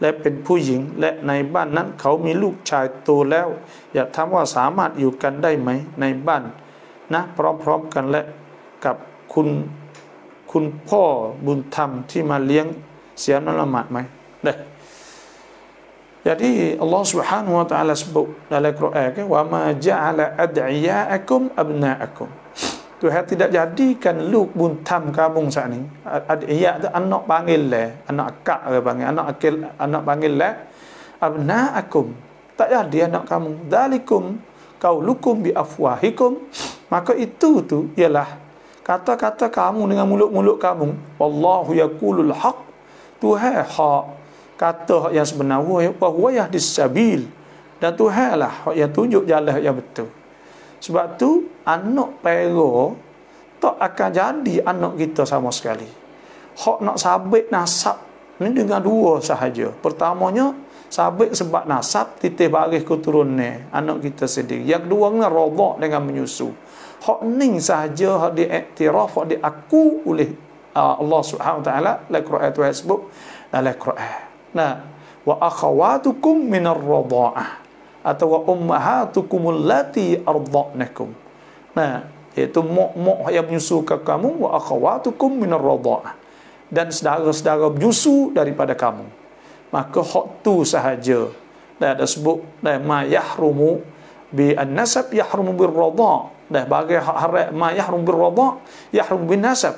และเป็นผู้หญิงและในบ้านนั้นเขามีลูกชายโตแล้วอยากถามว่าสามารถอยู่กันได้ไหมในบ้านนะพร้อมๆกันและกับคุณพ่อบุญธรรมที่มาเลี้ยงเสียนละหมาดไหมJadi Allah Subhanahu wa taala sebut dalam Quran kan wa ma ja'ala ad'iyaakum abna'akum. Tuhan tidak jadikanลูกบุญธรรมkamu saat ni. Ad'iya tu anak panggil lah, anak akak ke panggil, anak panggil lah. Abna'akum, tak jadi anak kamu. Dzalikum qaulukum bi afwahikum. Maka itu tu ialah kata-kata kamu dengan mulut-mulut kamu. Wallahu yaqulul haq. Tuhan hak, kata yang sebenar, wa huwa yahdis sabil. Dan Tuhan lah yang tunjuk jalan yang betul. Sebab tu anak pero tak akan jadi anak kita sama sekali. Hak nak sabit nasab ni dengan dua sahaja. Pertamanya sabit sebab nasab, titih baris keturunan anak kita sendiri. Yang kedua ni radha dengan menyusu. Hak ni sahaja hak diiktiraf, hak diaku oleh Allah Subhanahu wa taala dalam Quran tu sebut dalam Quran. Wa akhawatukum minar radha'ah, atau wa ummahatukum allati arda'nakum. Iaitu mak yang menyusukan kamu, wa akhawatukum minar radha'ah, dan saudara-saudara menyusu daripada kamu. Maka hak tu sahaja. Ada sebut ma yahrumu bi an-nasab yahrumu bir radha'. Bagi hak haram ma yahrum bir radha' yahrum bin nasab.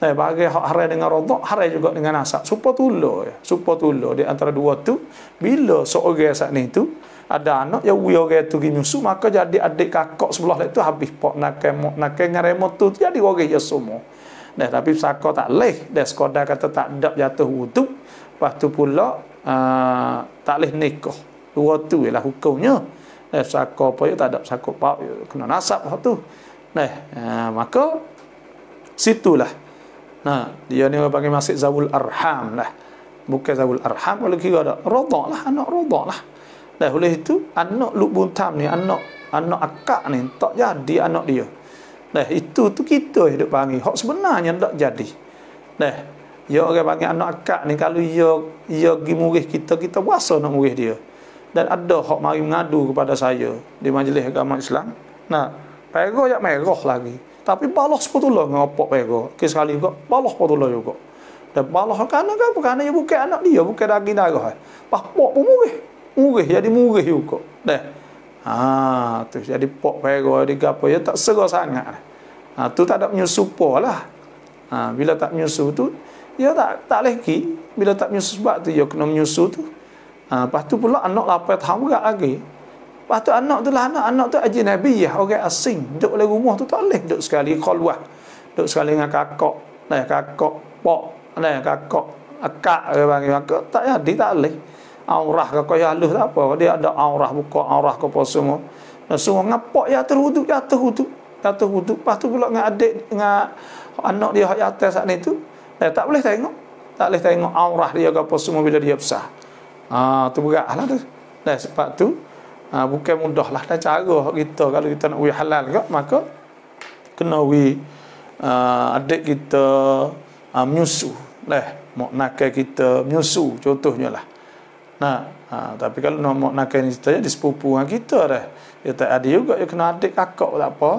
Bagi hak haram dengan radha', haram juga dengan nasab. Supaya tula di antara dua tu. Bila seorang saat ni tu ada anak yang orang tu nyusu, maka jadi adik kakak sebelah itu habis pak nak ngaremo tu jadi orang ya semua. Tapi saka tak leh, sekadar kata tak ada jatuh wudu, lepas tu pula tak leh nikah. Dua tu ialah hukumnya. Saka apa ya tak ada saka pak kena nasab tu. Maka situlah. Dia ni orang panggil masih zawul arham lah. Bukan zawul arham, kalau kira ada radha' lah, anak radha' lah. Oleh itu anak luk buntam ni, anak akak ni tak jadi anak dia. Itu tu kita hidup panggil hak sebenarnya tak jadi. Ya orang panggil anak akak ni, kalau ia pergi murih kita puasa nak murih dia. Dan ada hak mari mengadu kepada saya di majlis agama Islam. Pera jak merah lagi. Tapi balas petula ngopok pera. Sekali juga balas petula juga. Dan balas kerana apa? Kerana dia bukan anak dia, bukan daging darah. Pok pun murih jadi murih juga. Tu jadi pok pera di gapo ya tak serah sangat. Tu tak ada menyusu lah. Bila tak menyusu tu dia tak lagi. Bila tak menyusu sebab tu dia kena menyusu tu. Lepas tu pula anak 8 tahun berat lagi. Lepas tu anak tu ajnabiyah, orang asing. Duduk dalam rumah tu tak boleh duduk sekali khalwah. Duduk sekali dengan kakak, pak, kakak akak dia panggil, maka tak jadi, tak boleh. Aurah ke kau halus tak apa, dia ada aurah, buka aurah ke apa semua. Dan semua ngapok ya terwuduk, lepas tu pula dengan adik, dengan anak dia yang atas saat ni tu, tak boleh tengok. Tak boleh tengok aurah dia ke apa semua bila dia besar. Tu beratlah tu. Dan sebab tu bukan mudahlah dah cara kita kalau kita nak wi halal ke, maka kena wi adik kita menyusu lah, mak nakal kita menyusu contohnya lah. Tapi kalau nak nakal ni kita di sepupu dengan kita dah, dia tak ada juga, dia kena adik kakak tak apa,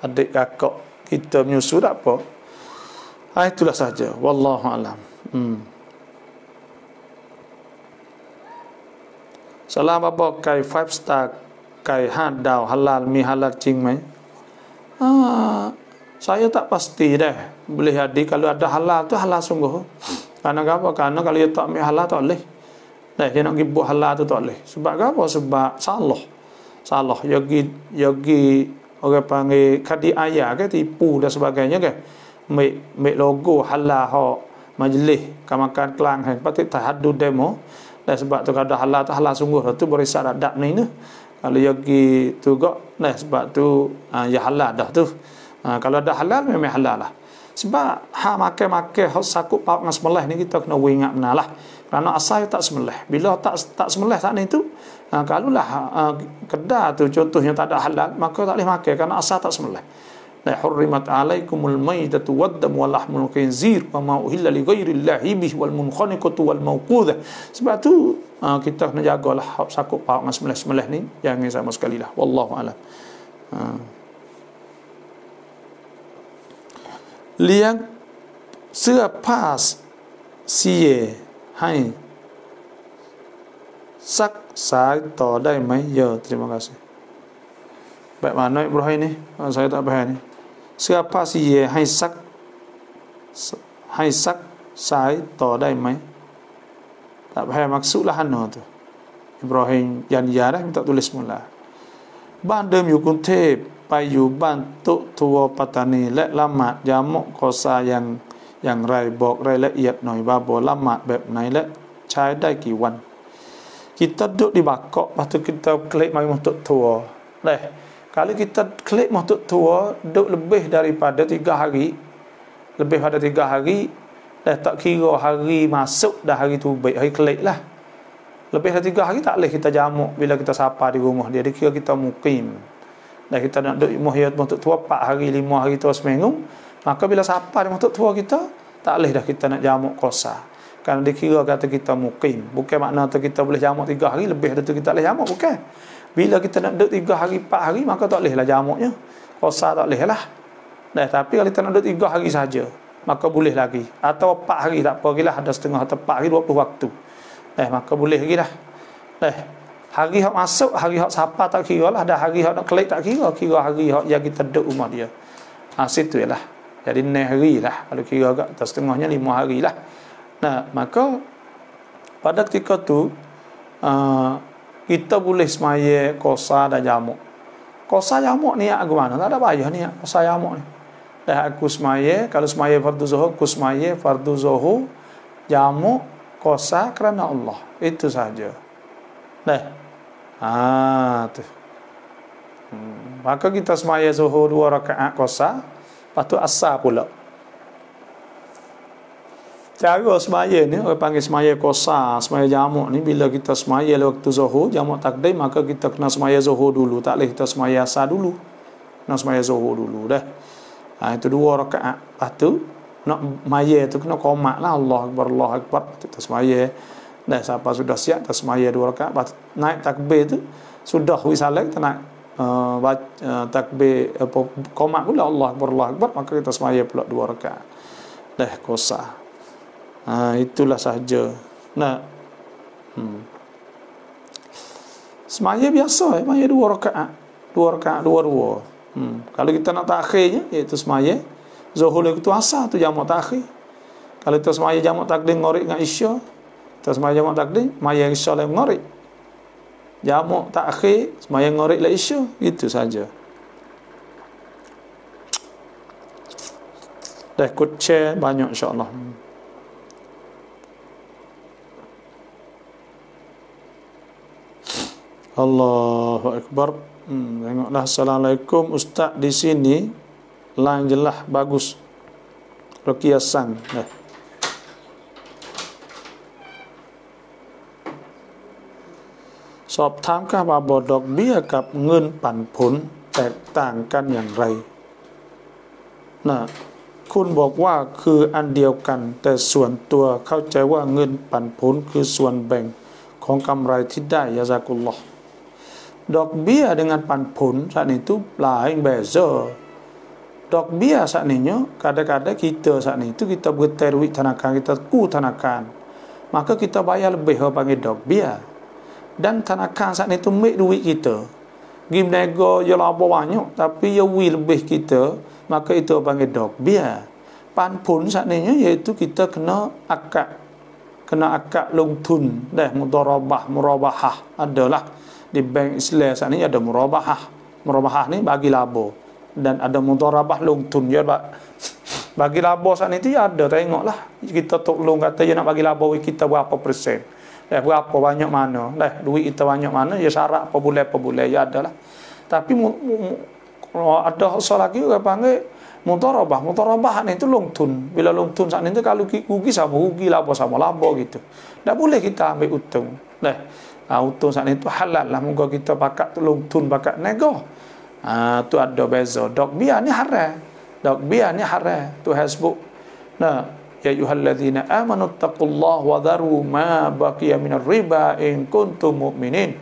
adik kakak kita menyusu tak apa. Itulah saja, wallahu alam. Salam apa kai 5 star kai 5 dao halal mi halal jing mai? Saya tak pasti dah. Boleh jadi kalau ada halal tu halal sungguh. Karena apa? Karena kalau dia tak mi halal tak boleh. Dia nak pergi buat halal tu tak boleh. Sebab apa? Sebab salah. Yogi orang panggil kadi ayah ke, tipu dan sebagainya ke. Make logo halal hok majlis kamakan kelang hang patut tahadud demo. Dan sebab tu kalau halal tu halal sungguh tu berisak adab ni tu. Kalau yogi tu gak, sebab tu ya halal dah tu. Kalau ada halal memang halal lah. Sebab makan sakut paut dengan sembelih ni kita kena ingat benar lah. Kerana asal tak sembelih. Bila tak sembelih saat ni tu, kalau lah kedai tu contohnya tak ada halal, maka tak boleh makan kerana asal tak sembelih. La hurrimat alaikumul maitatu waddam wa lahmul khinzir wa ma uhilla li ghairillahi bihi wal munkhaniqatu wal mawqudah. Sebab tu kita kena jagalah sakut paut dengan sembelih ni, jangan sama sekali lah. Wallahu alam. Liang sepas sie hai sak saiต่อได้ไหม Ya, terima kasih. Baik mana Ibrahim ni? Saya tak faham ni. Siapa sie hai sak sai ต่อ ได้ไหม Tak faham maksudlah hana tu. Ibrahim yang ya dah minta tulis mula. บ้านเดิมอยู่กรุงเทพไปอยู่บ้านตุทัวปัตตานีและละหมาดยามะกอซาอย่างไรบอกรายละเอียดหน่อยว่าบ่ละหมาดแบบไหนและใช้ได้กี่วัน Kita duduk di Bangkok, lepas tu kita klik mari untuk tua. Kalau kita klik untuk tua, duduk lebih daripada 3 hari, tak kira hari masuk dah hari tu baik, hari klik lah. Lebih dari 3 hari tak boleh kita jamak bila kita sapa di rumah dia. Dia kira kita mukim. Dan kita nak duduk rumah dia untuk tua 4 hari, 5 hari tu seminggu. Maka bila sapa di untuk tua kita, tak boleh dah kita nak jamak kosa. Kerana dia kira kata kita mukim. Bukan makna tu kita boleh jamak 3 hari, lebih dari tu kita boleh jamak. Bukan. Bila kita nak duduk 3 hari, 4 hari, maka tak boleh lah jamaknya. Kosa tak boleh lah. Tapi kalau kita nak duduk 3 hari saja, maka boleh lagi. Atau 4 hari, tak apa lagi lah. Ada setengah atau 4 hari, 20 waktu. Maka boleh lagi lah. Hari hak masuk, hari hak sapa tak kira lah. Dah hari hak nak klik tak kira. Kira hari hak yang kita duduk rumah dia. Situ lah. Jadi 9 hari lah. Kalau kira agak setengahnya 5 hari lah. Maka pada ketika tu kita boleh semaya kosa dan jamuk. Kosa jamuk ni aku mana? Tak ada payah ni kosa jamuk ni. Aku semaya, kalau semaya fardu zuhur, aku semaya fardu zuhur, jamuk, kosa kerana Allah. Itu saja. Tu. Maka kita semaya zuhur 2 rakaat kosa, lepas tu asar pula. Cara semaya ni, orang panggil semaya kosa, semaya jamuk ni, bila kita semaya waktu zuhur, jamuk takdim, maka kita kena semaya zuhur dulu. Tak boleh kita semaya asar dulu. Kena semaya zuhur dulu dah. Itu 2 rakaat. Lepas tu, nak maya tu kena qomat lah. Allah Akbar. Kita semaya. Siapa sudah siap, kita semaya 2 rakaat. Lepas tu, naik takbir tu, sudah wisalah, kita nak takbir, qomat pula Allah Akbar. Maka kita semaya pula 2 rakaat. Kosa. Itulah sahaja. Semaya biasa, semaya 2 rakaat. 2 rakaat, 2. Kalau kita nak takhirnya, iaitu semaya zuhur itu asar tu jamak takhir. Kalau kita semaya jamak takdim ngorik dengan isya, kita semaya jamak takdim, semaya isya lain ngorik. Jamak takhir, semaya ngorik la isya, itu saja. Dah ikut share banyak insya-Allah. Allahu Akbar. Tengoklah. Assalamualaikum Ustaz, di sini line jelas bagus. Kiasan.สอบถามครับว่าดอกเบี้ยกับเงินปันผลแตกต่างกันอย่างไรคุณบอกว่าคืออันเดียวกันแต่ส่วนตัวเข้าใจว่าเงินปันผลคือส่วนแบ่งของกำไรที่ได้ยาซากุลลอฮ์dok bia dengan panpun saat itu lain beza. Dok bia saat ini kadang-kadang kita saat itu kita bergetar duit tanakan, kita ku tanakan, maka kita bayar lebih panggil dok bia. Dan tanakan saat itu make duit kita. Gim nego ya laba banyak tapi ya wi lebih kita, maka itu panggil dok bia. Panpun saat ini yaitu kita kena akad lung tun dah murabahah adalah di bank Islam saat ini ada murabahah ni bagi laba dan ada mudharabah lung tun ya bagi laba saat ini ada. Tengoklah kita tolong kata dia nak bagi laba kita berapa persen, berapa banyak mana duit kita banyak mana ya syarat apa bulan ya adalah. Tapi ada soal lagi orang panggil mudharabah ni itu lung tun. Bila lung tun saat ini kalau rugi sama rugi, laba sama laba gitu, tak boleh kita ambil untung untung saat itu halal lah. Moga kita pakat tolong tun pakat nego. Tu ada beza. Dok bia ni haram. Tu hasbuk. Ya ayyuhalladzina amanu taqullaha wa dharu ma baqiya minar riba in kuntum mu'minin.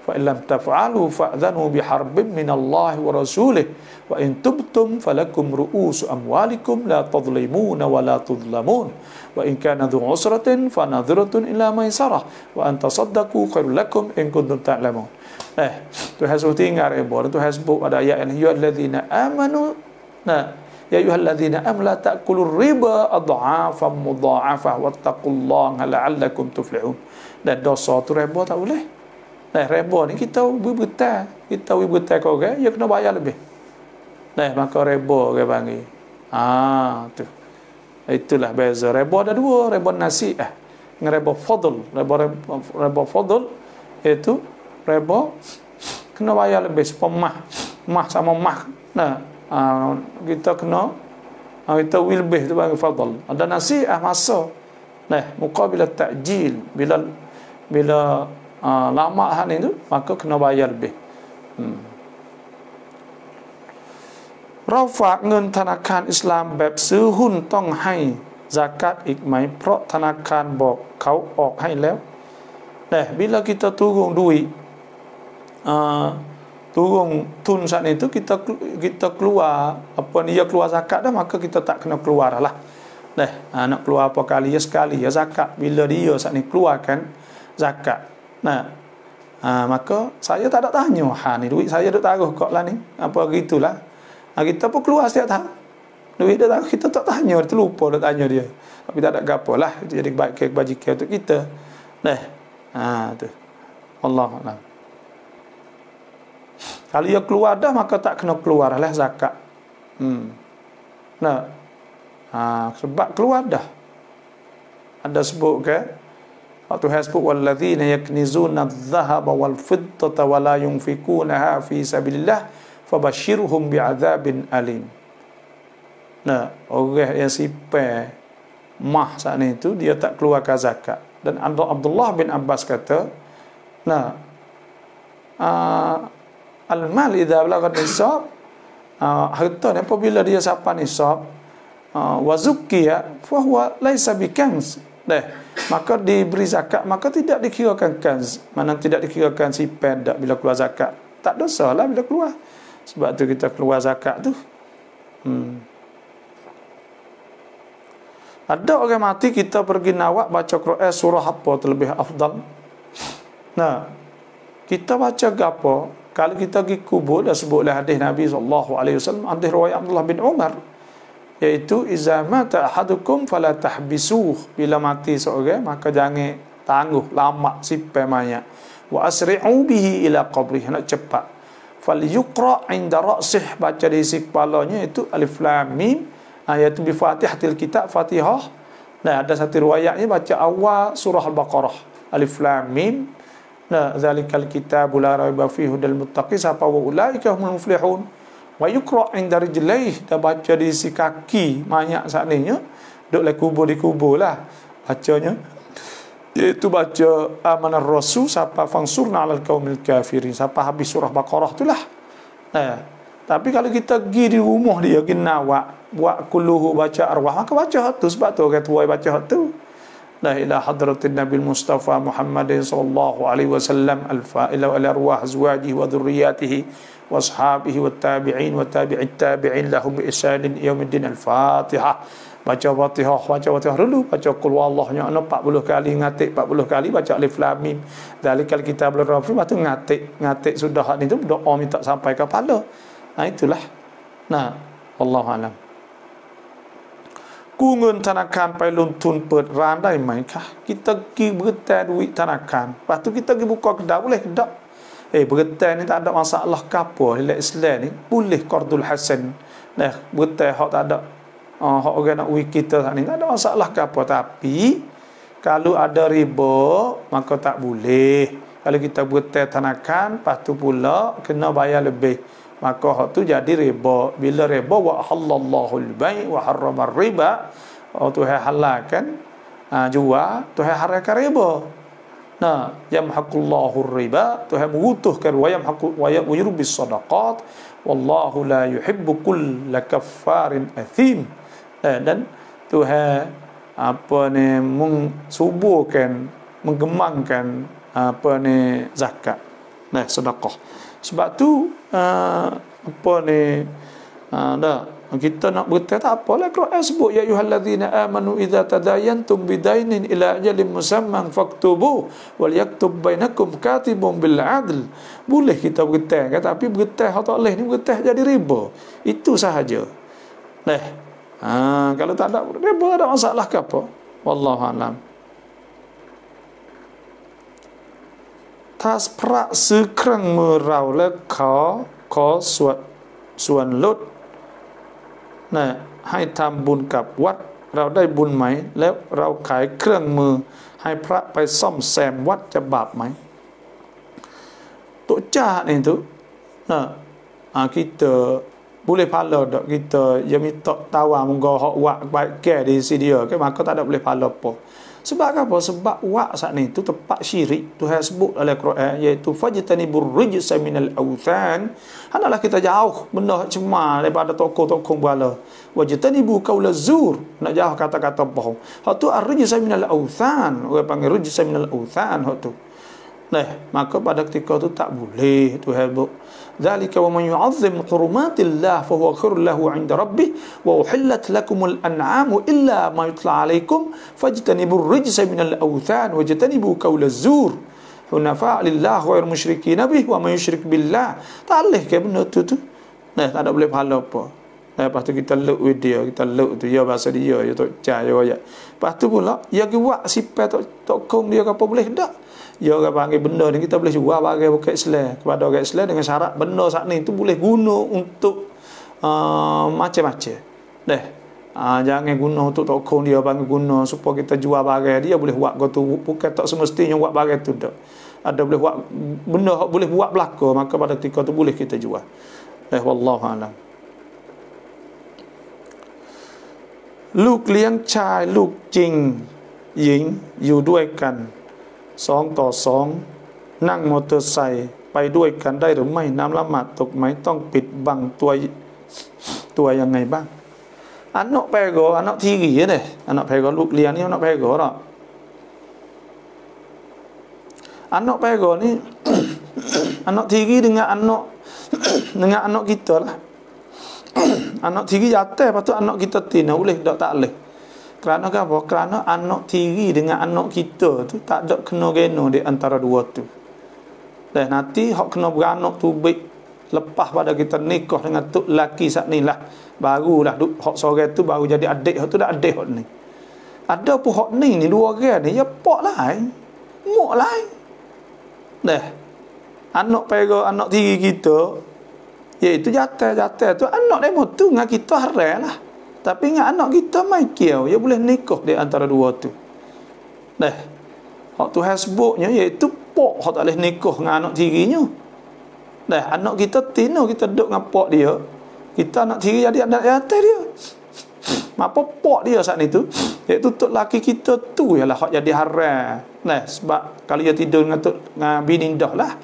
Fa in lam taf'alu fa'dhanu biharbin minallahi wa rasulih. Wa in tubtum falakum ru'usu amwalikum la tadhlimuna wa la tudhlamun. Wa in kana dhu usratin fanadhiratun ila maisarah wa an tasaddaqu khairul lakum in kuntum ta'lamun. Tu hasbuk tinggal tu hasbuk ada ayat yang ya ayyuhalladzina amanu ya ayyuhalladzina amanu la ta'kulur riba adha'afan mudha'afah wattaqullaha la'allakum tuflihun. Dan dosa tu riba tak boleh. Riba ni kita berbetul kau ke ya kena bayar lebih. Maka riba ke panggil. Tu. Itulah beza. Riba ada dua, riba nasi'ah dengan riba fadl. Riba fadl itu riba kena bayar lebih sepemah. Mah sama mah. Kita kena kita will lebih tu bagi fadl. Ada nasi'ah masa. Muqabil ta'jil bila lama hal itu maka kena bayar lebih.เราฝากเงินธนาคารอิสลามแบบซื้อหุ้นต้องให้ซะกาตอีกไหมเพราะธนาคารบอกเขาออกให้แล้วbila kita turun duit turun tun saat itu kita keluar apa ni ya keluar zakat dah maka kita tak kena keluar lah nak keluar apa kali ya sekali ya zakat bila dia saat ni keluarkan zakat maka saya tak ada tanya ni duit saya duk taruh kok lah ni apa gitulah. Kita pun keluar setiap tahun duit dia taruh kita tak tanya, terlupa dah tanya dia tapi tak ada gapo lah itu jadi baik kebajikan untuk kita tu Allahuakbar. Kalau dia keluar dah maka tak kena keluar lah zakat sebab keluar dah ada sebut ke waktu hasbuk walladzina yaknizuna adh-dhahaba wal fiddata wa la yunfikunaha fi sabilillah fabashshirhum bi'adzabin alim. Orang yang simpan mah saat itu dia tak keluarkan zakat. Dan Abdullah bin Abbas kata, al-mal idza balagha nisab, harta ni apabila dia sampai nisab, wa zukkiya fa huwa laisa bikanz. Maka diberi zakat, maka tidak dikirakan kanz. Mana tidak dikirakan simpan dak bila keluar zakat. Tak dosa lah bila keluar. Sebab tu kita keluar zakat tu. Ada orang mati kita pergi nawak baca Quran surah apa terlebih afdal. Kita baca gapo? Kalau kita pergi kubur dah sebutlah hadis Nabi SAW, hadis riwayat Abdullah bin Umar, iaitu iza mata ahadukum fala tahbisuh, bila mati seorang maka jangan tangguh lama simpan mayat. Wa asri'u bihi ila qabrih, nak cepat. Fal yuqra 'inda ra'sih, baca di isi kepalanya itu alif lam mim, iaitu bi Fatihatil kitab, Fatihah. Ada satu riwayatnya baca awal surah Al-Baqarah, alif lam mim, Nah, zalikal kitabu la raiba fihi hudal muttaqin, siapa wa ulaika humul muflihun. Wa yuqra' inda rijlaih, dah baca di si kaki mayat sakninya, duk le kubur di kubur lah bacanya, iaitu baca amanar rasul, siapa fangsurna 'alal qaumil kafirin, siapa habis surah Baqarah itulah. Tapi kalau kita pergi di rumah dia kena buat kulluhu baca arwah, maka baca tu, sebab tu orang tua baca tu. La ila hadratin nabil mustafa Muhammadin sallallahu alaihi wasallam al-fa'ila wal arwah azwajihi wa dhurriyyatihi wa ashabihi wat tabi'in wa tabi'it tabi'in lahum bi ihsanin yaumiddin. Al-Fatihah. Baca Fatihah dulu, baca qul huwallahnya 40 kali, ngatik 40 kali, baca alif lam mim. Zalikal kitabul rafi, lepas tu ngatik sudah ni tu doa minta sampai ke kepala. Itulah. Nah, wallahu alam. กู้เงินธนาคารไปลงทุนเปิดร้านได้ไหมคะ kita pergi bergetar duit ธนาคาร lepas tu kita pergi buka kedai, boleh ke tak? Bergetar ni tak ada masalah ke apa, dalam Islam ni boleh qardul hasan. Nah, bergetar hak tak ada hak orang nak duit kita ni tak ada masalah ke apa, tapi kalau ada riba maka tak boleh. Kalau kita bergetar thanakan, lepas tu pula kena bayar lebih, maka hak tu jadi riba. Bila riba, wa halallahu al-bai' wa harrama riba, Tuhan halalkan jual, Tuhan haramkan riba. Nah, yamhaqullahu riba, Tuhan mengutuhkan wa yamhaqu wa yurbis sadaqat, wallahu la yuhibbu kulla kaffarin athim. Dan Tuhan mensuburkan, menggemangkan zakat, sedekah. Sebab tu kita nak berkata tak apalah, Quran sebut ya ayyuhallazina amanu idza tadayantum bidainin ila ajalin musamman faktubu wal yaktub bainakum katibun bil adl. Boleh kita berkata, tapi berkata hak tak boleh ni, berkata jadi riba. Itu sahaja. Kalau tak ada riba, ada masalah ke apa? Wallahu alam. ถ้าพระซื้อเครื่องมือเราแล้วขอส่วนลดให้ทำบุญกับวัดเราได้บุญไหมแล้วเราขายเครื่องมือให้พระไปซ่อมแซมวัดจะบาปไหม Tok Jah ni tu kita boleh pahala tak, kita yang minta tawar moga hak wak baik ke di sini dia, maka tak ada boleh pahala apa. Sebab apa? Sebab wak saat ni tu tempat syirik. Tuhan sebut dalam Quran, iaitu fajtanibur rijsa minal awthan. Hendaklah kita jauh benda cemar daripada tokong-tokong berhala. Wajtanibu qaula zur, nak jauh kata-kata bohong. Hak tu ar-rijsa minal awthan, orang panggil rijsa minal awthan hak tu. Maka pada ketika tu tak boleh. Tuhan sebut Dzalika wa man yu'azzim hurumatillah fa huwa khairul lahu 'inda rabbih wa uhillat lakumul an'amu illa ma yutla 'alaikum fajtanibur rijsa minal awthan wajtanibu qaulaz zur hunafa lillah wa musyrikin bih wa man yusyrik billah. Talih ke benda tu tak ada boleh pahala apa. Lepas tu kita look video, kita look tu ya bahasa dia, ya Tok Jah ya. Lepas tu pula ya buat sifat tok kong dia apa boleh tak? Ya orang panggil benda ni kita boleh jual bagi bukan Islam kepada orang Islam dengan syarat benda saat ni tu boleh guna untuk macam-macam. Jangan guna untuk tokong dia panggil guna supaya kita jual bagi dia, boleh buat tu bukan tak semestinya buat bagi tu dak. Ada boleh buat benda boleh buat belaka, maka pada ketika tu boleh kita jual. Wallahu alam. ลูกเลี้ยงชายลูกจริงหญิงอยู่ด้วยกัน2 ต่อ 2นั่งมอเตอร์ไซค์ไปด้วยกันได้หรือไม่น้ำละหมาดตกไหมต้องปิดบังตัวยังไงบ้าง anak pego anak tiri deh anak pego ลูกเลี้ยงนี่ anak pego tak anak pego ni anak tiri dengan anak kita lah. Anak tiri jatuh, lepas tu anak kita tina boleh tak boleh. Kerana apa? Kerana anak tiri dengan anak kita tu tak ada kena-kena di antara dua tu. Nanti hak kena beranak tu baik lepas pada kita nikah dengan tu laki saat ni lah, barulah hak seorang tu baru jadi adik, hak tu dah adik hak ni. Ada pun hak ni dua orang ni ya pak lain, mok lain. Anak pera anak tiri kita, iaitu jatuh tu anak demo tu dengan kita haram lah. Tapi dengan anak kita mai kiau, dia boleh nikah di antara dua tu. Hak Tuhan sebutnya iaitu pok hak tak boleh nikah dengan anak tirinya. Dah anak kita tino kita duduk dengan pok dia. Kita anak tiri jadi anak yatim dia. Apa pok dia saat itu? Iaitu tok laki kita tu ialah hak jadi haram. Nah, sebab kalau dia tidur dengan bini dah lah.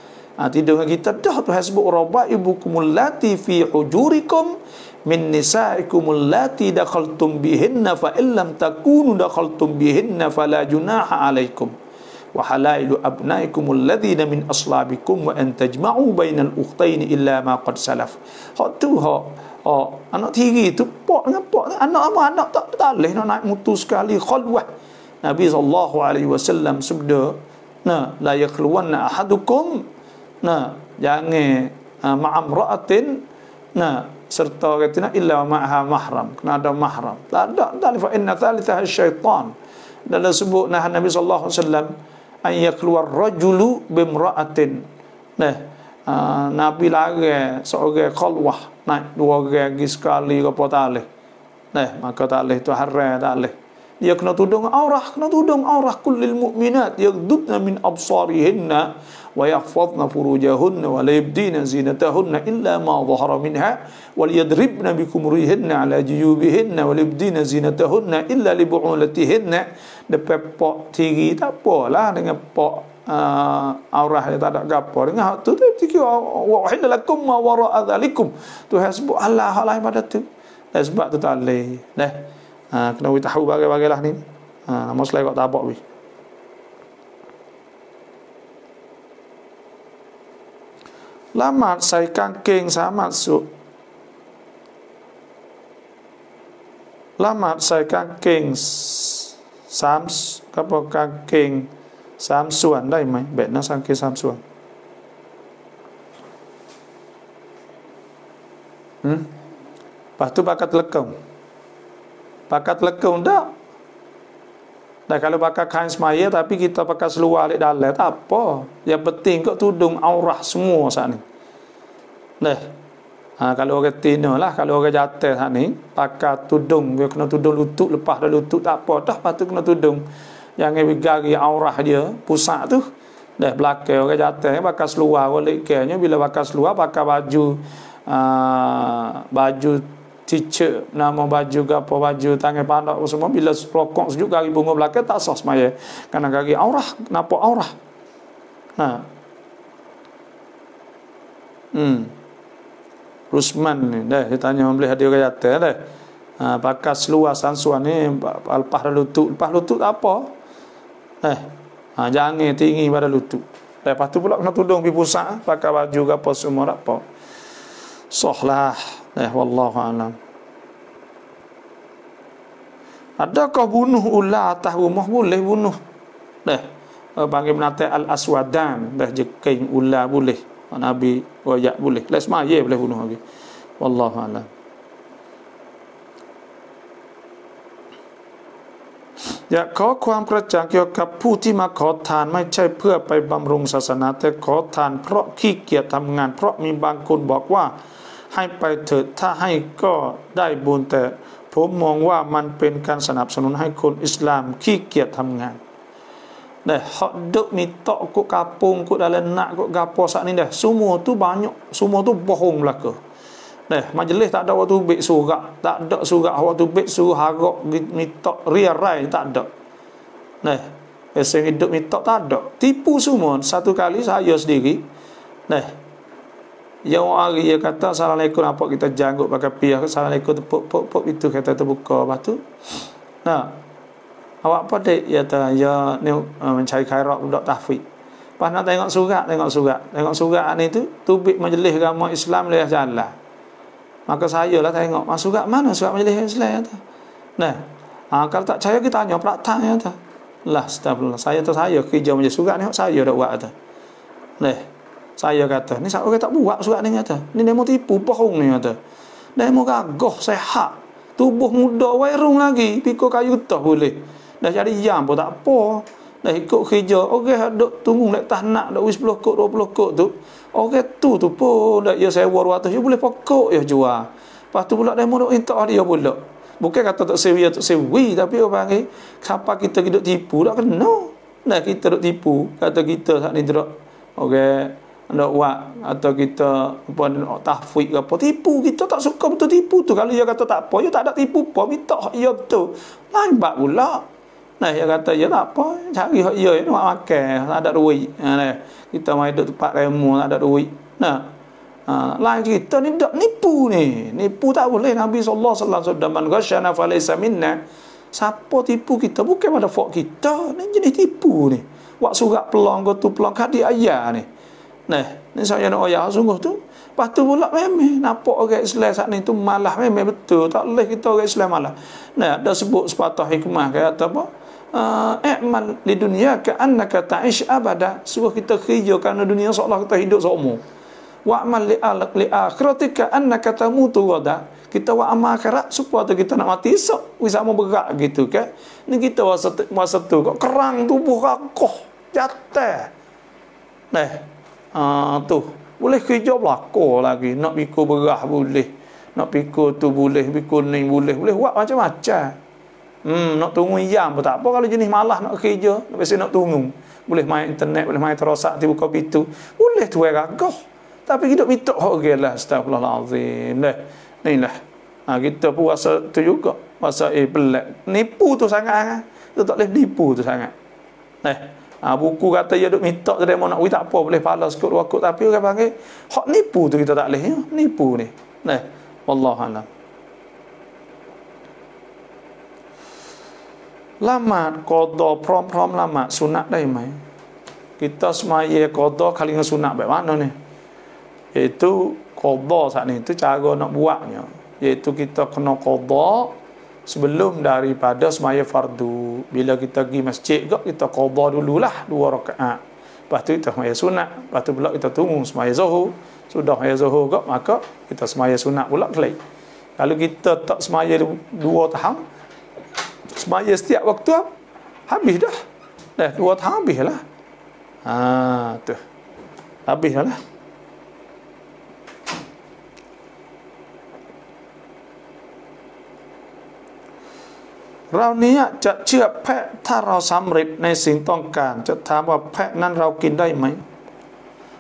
Tidur dengan kita dah tu hasbu rabaibukumul lati fi hujurikum min nisaikumul lati dakhaltum bihinna fa illam takunu dakhaltum bihinna fala junaha alaikum wa halailu abnaikumul ladzina min aslabikum wa an tajma'u bainal ukhtaini illa ma qad salaf. Hak tu anak tiri tu pok dengan pok, anak tak boleh nak naik mutu sekali khalwah. Nabi sallallahu alaihi wasallam sabda, la yakhluwanna ahadukum, jangan ma'amra'atin, serta kata illa ma'ha mahram, kena ada mahram. Tak ada fa inna thalithaha syaitan. Dalam sebut Nabi sallallahu alaihi wasallam an yakhluwar rajulu bimra'atin. Nabi larang seorang khalwah naik dua orang lagi sekali ke apa tak boleh. Maka tak boleh tu haram, tak boleh. Dia kena tudung aurah kullil mu'minat yaghdudna min absarihinna wa yahfazna furujahunna wa la yabdina zinatahunna illa ma dhahara minha wal yadribna bikumurihinna ala juyubihinna wa yabdina zinatahunna illa li bu'ulatihinna. Depan pok tiri tak apalah dengan pok aurah dia tak ada gapo dengan hak tu tiki wa hidalakum ma wara'a dzalikum tu hasbu Allah lain pada tu. Sebab tu tak boleh. Kena we tahu bagai-bagailah ni. Nama selai kok tabak we. Lamat sai kangking samat su. Lamat sai kangking apa kangking samsuanได้ไหมแบบนั้นสังเกตsamsuan. Lepas tu bakat lekung. Pakat lekung tak. Dan kalau pakai kain semaya tapi kita pakai seluar alik dalam tak apa. Yang penting kau tudung aurah semua saat ni. Kalau orang tino lah, kalau orang jatuh saat ni pakai tudung, dia kena tudung lutut, lepas dah lutut tak apa dah, lepas tu kena tudung jangan gari aurah dia pusat tu. Belakang orang jatuh pakai seluar balik kayaknya bila pakai seluar pakai baju t-shirt, nama baju ke apa, baju tangan pandak semua, bila rokok sejuk gari bunga belakang tak sah semaya kerana gari aurah, nampak aurah. Rusman ni dia tanya boleh ada orang jatuh pakai seluar sansuan ni lepas lutut tak apa. Jangan tinggi pada lutut. Lepas tu pula kena tudung pergi pusat pakai baju ke apa semua tak apa. Sahlah. Wallahu a'lam. Adakah bunuh ular atas rumah? Boleh bunuh. Panggil menata al-aswadan. Jeking ular boleh. Nabi wayak boleh. Lesmaya boleh bunuh lagi. Wallahu a'lam.อยากขอความกระจ่างเกี่ยวกับผู้ที่มาขอทานไม่ใช่เพื่อไปบำรุงศาสนาแต่ขอทานเพราะขี้เกียจทำงานเพราะมีบางคนบอกว่าให้ไปเถิดถ้าให้ก็ได้บุญแต่ผมมองว่ามันเป็นการสนับสนุนให้คนอิสลามขี้เกียจทำงานhak duk minta kok kapung kok dalam nak kok gapo sak ni semua tu banyak, semua tu bohong belaka. Majlis tak ada waktu baik surat, tak ada surat waktu baik suruh harap minta riarai tak ada. Saya hidup minta tak ada. Tipu semua. Satu kali saya sendiri yang hari dia kata assalamualaikum, nampak kita janggut pakai piah, assalamualaikum pop itu kata terbuka. Lepas tu awak apa dek ya ta ya ni mencari khairat budak tahfiz. Pas nak tengok surat ni tu tubik majlis agama Islam leh jalan. Maka saya lah tengok surat mana surat majlis Islam tu. Kalau tak percaya kita tanya praktak ya tu. Lah astagfirullah, saya kerja majlis surat ni saya dak buat tu. Saya kata ni orang tak buat surat ni kata. Ni demo tipu bohong ni kata. Demo gagah sehat. Tubuh muda wairung lagi, pikul kayu tah boleh. Dah jadi jam pun tak apa. Dah ikut kerja. Orang duk tunggu nak tak nak dak 10 kok 20 kok tu. Orang tu pun dak ya sewa 200 je boleh pokok ya jual. Lepas tu pula demo duk minta dia pula. Bukan kata tak sewi tapi orang panggil siapa kita hidup tipu tak kena. Nah, kita duk tipu, kata kita saat ni duk okey, nak buat atau kita apa nak tahfiz ke apa, tipu. Kita tak suka betul tipu tu. Kalau dia kata tak apa, dia tak ada tipu apa, minta hak dia betul. Lain bab pula. Nah, dia kata ya tak apa, cari hak dia nak makan, tak ada duit. Nah, kita mai duduk tempat remo tak ada duit. Nah, lain kita ni tak nipu ni. Nipu tak boleh. Nabi sallallahu alaihi wasallam sudah man ghasyana falaysa minna. Siapa tipu kita bukan pada fak kita. Ni jenis tipu ni. Wak surat pelong tu pelong kadi ayah ni. Nah, ni saya nak ayah sungguh tu. Lepas tu pula memang nampak orang Islam saat ni tu malah memang betul. Tak boleh kita orang Islam malah. Nah, ada sebut sepatah hikmah kata apa? I'mal di dunia ka'annaka ta'ish abada. Suruh kita kerja kerana dunia seolah kita hidup seumur. Wa'mal li akhiratika annaka tamutu ghada. Kita buat amal akhirat supaya kita nak mati esok. Wis sama berat gitu kan. Ni kita masa tu kok kerang tubuh rakoh jatuh. Nah, tu boleh kerja belako lagi. Nak pikul berah boleh. Nak pikul tu boleh, pikul ni boleh. Boleh buat macam-macam. Nak tunggu jam pun tak apa. Kalau jenis malah nak kerja, biasa nak tunggu. Boleh main internet, boleh main terosak, buka pintu. Boleh tu gagah. Tapi hidup mitok hok gelah, astagfirullahalazim. Inilah. Kita puasa tu juga. Puasa pelik. Nipu tu sangat. Tu tak boleh nipu tu sangat. Buku kata dia duk mitok tadi mau nak tak apa, boleh pahala sekut wakut, tapi orang panggil hak nipu tu kita tak boleh ya. Nipu ni. Wallahu alam. Lamat qada prom lamat sunat dah mai. Kita semaya qada kali dengan sunat baik mana ni? Iaitu qada saat ni tu cara nak buatnya. Iaitu kita kena qada sebelum daripada semaya fardu. Bila kita pergi masjid kita qada dululah 2 rakaat. Lepas tu kita semaya sunat, lepas tu pula kita tunggu semaya zuhur. Sudah semaya zuhur maka kita semaya sunat pula kelai. Kalau kita tak semaya 2 tahun, semaya setiap waktu habis dah. 2 tahun habis lah. Tu. Habis dah lah.เรานี้จะเชื่อแพะถ้าเราสำเร็จในสิ่งต้องการจะถามว่าแพะนั้นเรากินได้ไหม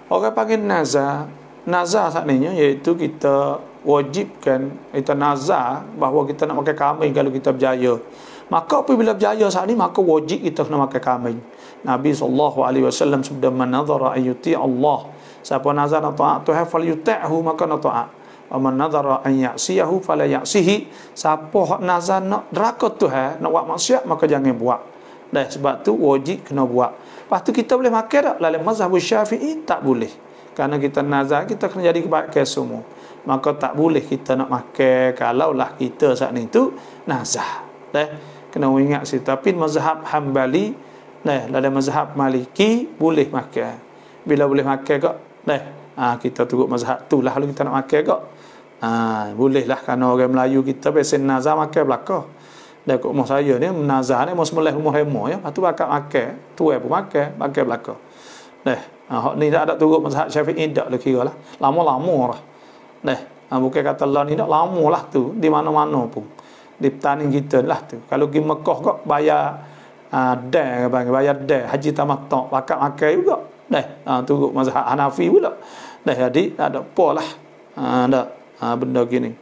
Orang panggil nazar. Nazar saat ini iaitu kita wajibkan, kita nazar bahawa kita nak makan kambing kalau kita berjaya. Maka apabila berjaya saat ini, maka wajib kita kena makan kambing. Nabi SAW sudah menazara ayuti Allah. Siapa nazar nak taat Tuhan fal yuta'hu, maka nak taat. Wa man nazara an ya'siyahu fala ya'sihi. Siapa hak nazar nak neraka Tuhan, nak buat maksiat, maka jangan buat. Sebab tu wajib kena buat. Lepas tu kita boleh makan tak? Dalam mazhab Syafi'i tak boleh. Kerana kita nazar, kita kena jadi kebaikan semua. Maka tak boleh kita nak makan kalaulah kita saat ni tu nazar. Kena ingat situ. Tapi mazhab Hambali, dalam mazhab Maliki boleh makan. Bila boleh makan kok, kita turut mazhab tu lah kalau kita nak makan kok. Boleh lah, kerana orang Melayu kita biasa nazar makan belakang. Dan kat rumah saya ni nazar ni mau semulai rumah remo ya. Lepas tu bakal makan, tuai pun makan belakang. Hak ni tak ada turut mazhab Syafi'i dak lah kira lah. Lama-lama lah. Bukan kata lah ni dak lama lah tu di mana-mana pun. Di petani kita lah tu. Kalau pergi Mekah kok bayar bayar haji tamattu, bakal makan juga. Turut mazhab Hanafi pula. Jadi tak ada apa lah. Benda gini.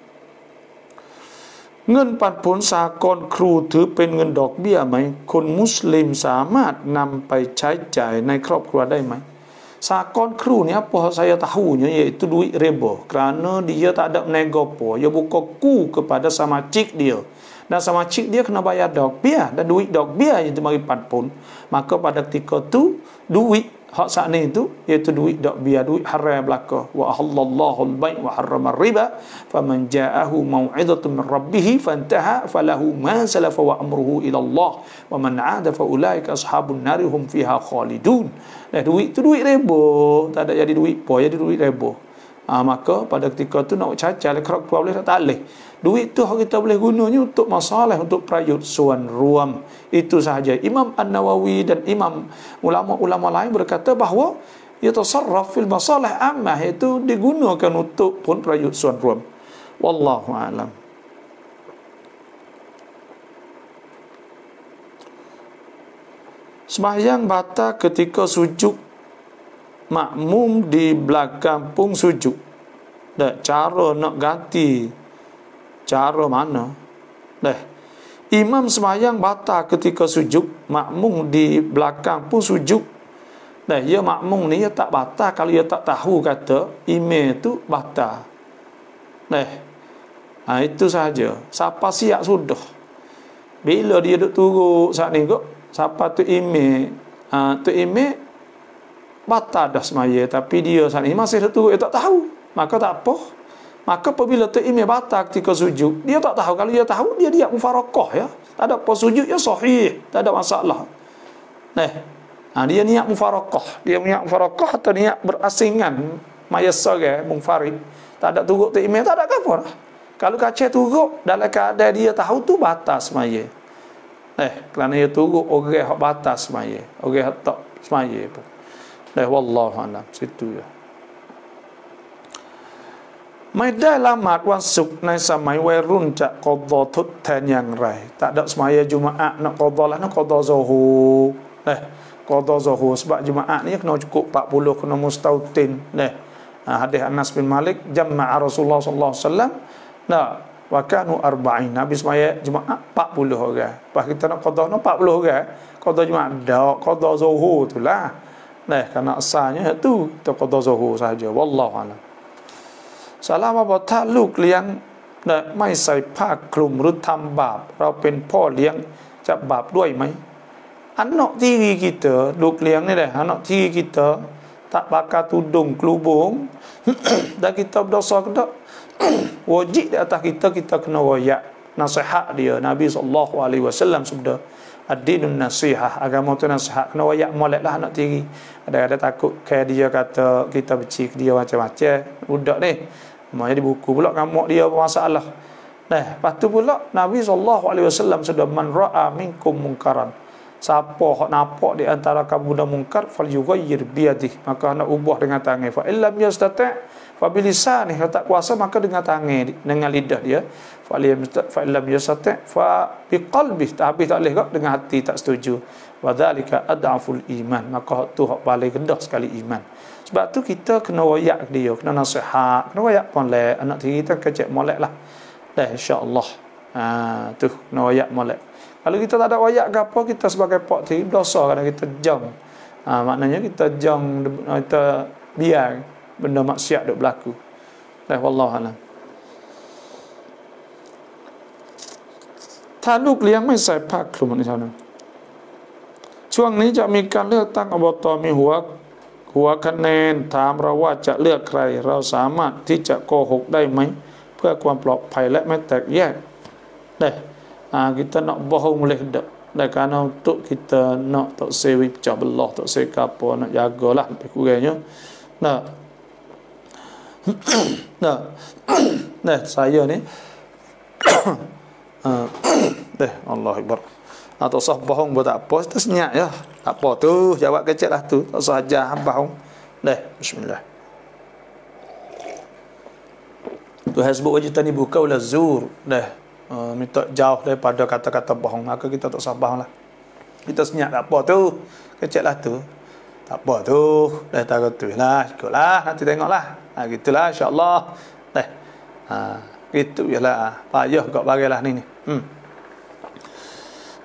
เงินปันผลสากลครูถือเป็นเงินดอกเบี้ยไหมคนมุสลิมสามารถนำไปใช้จ่ายในครอบครัวได้ไหม Sakon kru ni apa saya tahunya iaitu duit riba, kerana dia tak ada menego apa, dia buka ku kepada sama cik dia, dan sama cik dia kena bayar dok biar, dan duit dok biar itu mari pun, maka pada ketika tu duit hak saat ni tu iaitu duit dok biar, duit haram belaka. Wa halallahu al-bai' wa harrama riba faman ja'ahu mau'izatun min rabbih fantaha falahu ma salafa wa amruhu ila Allah wa man 'ada fa ulaika ashabun nar hum fiha khalidun. Duit tu duit riba, tak ada jadi duit apa, jadi duit riba. Maka pada ketika tu nak cacat kerap boleh tak boleh. Duit tu kita boleh gunanya untuk masalah, untuk prayut suan ruam. Itu sahaja. Imam An-Nawawi dan imam ulama-ulama lain berkata bahawa yatasarraf fil masalah ammah, itu digunakan untuk pun prayut suan ruam. Wallahu a'lam. Sembahyang batal ketika sujud, makmum di belakang pun sujud. Dah, cara nak ganti, cara mana? Dah, imam sembahyang batal ketika sujud, makmum di belakang pun sujud. Dah, ya makmum ni ya tak batal kalau dia tak tahu kata imam tu batal. Dah, itu saja. Siapa siap sudah. Bila dia duduk turut saat ni kok, siapa tu imam, tu imam batal dah semaya, tapi dia saat ni masih duduk turut, dia tak tahu, maka tak apa. Maka apabila tu imam batal ketika sujud, dia tak tahu, kalau dia tahu dia diam mufarakah ya, tak ada apa, sujud ya sahih, tak ada masalah. Dia niat mufarakah, dia niat mufarakah atau niat berasingan mayasa ke munfarid, tak ada turut tu imam, tak ada apa dah. Kalau kacau turut dalam keadaan dia tahu tu batas semaya. Kerana dia turut orang hak batas semaya, orang hak tak semaya pun. Wallahu a'lam. Situ ya. Maiได้ละหมาดวันศุกร์ในสมัยวัยรุ่นจะกอฎอทดแทนอย่างไรtak ada semaya Jumaat nak qada lah, nak qada zuhur. Qada zuhur sebab Jumaat ni kena cukup 40, kena mustautin. Hadis Anas bin Malik, jama'a Rasulullah sallallahu alaihi wasallam wa kanu 40. Nabi semaya Jumaat 40 orang. Pas kita nak qada nak 40 orang. Qada Jumaat dak, qada zuhur itulah. Kerana asalnya itu kita qada zuhur saja. Wallahu a'lam. สาระว่าบอกถ้าลูกเลี้ยงไม่ใส่ผ้าคลุมหรือทำบาปเราเป็นพ่อเลี้ยงจะบาปด้วยไหม anak tiri kita, ลูกเลี้ยงนี่แหละ anak tiri kita tak pakai tudung kelubung dan kita berdosa ke tak? Wajib di atas kita, kita kena royak nasihat dia. Nabi SAW sabda, ad-dinun nasihah, agama tu nasihat, kena royak molek lah anak tiri. Ada takut kayak dia kata kita benci dia macam-macam budak ni. Maknanya di buku pula kamu dia bermasalah. Lepas tu pula Nabi SAW sudah man ra'a minkum munkaran. Siapa hak nampak di antara kamu dan mungkar falyughayyir biyadihi, maka nak ubah dengan tangan. Fa illam yastati' fa bilisanihi, kalau tak kuasa maka dengan tangan, dengan lidah dia. Fa illam yastati' fa biqalbihi, tapi tak boleh kok dengan hati tak setuju. Wa dzalika ad'aful iman, maka tu hak paling rendah sekali iman. Sebab tu kita kena royak dia, kena nasihat, kena royak molek. Anak tiri kita kecek molek lah. Insya-Allah. Tu kena royak molek. Kalau kita tak ada royak ke apa, kita sebagai pak tiri berdosa kerana kita jang. Maknanya kita jang, kita biar benda maksiat duk berlaku. Wallahu a'lam. ถ้าลูกเลี้ยงไม่ใส่ผ้าคลุมนี่เท่านั้นช่วงนี้จะมีการเลือกตั้งอบต.มีหัวคะแนนถามเราว่าจะเลือกใครเราสามารถที่จะโกหกได้ไหมเพื่อความปลอดภัยและไม่แตกแยกkita nak bohong boleh tak? Kerana untuk kita nak tak sewi pecah belah, tak sewi apa, nak jagalah lebih kurangnya. Saya ni Allah Akbar. Tak usah bohong pun tak apa, kita senyap ya. Tak apa tu, jawab kecil lah tu. Tak usah ajar bohong. Bismillah. Tuhan sebut wajib tani buka ulah zur. Minta jauh daripada kata-kata bohong, maka kita tak usah bohong lah. Kita senyap tak apa tu, kecil lah tu. Tak apa tu, dah tahu tu lah, ikutlah, nanti tengoklah. Gitulah insya-Allah. Gitu jelah. Payah kau bagilah ni.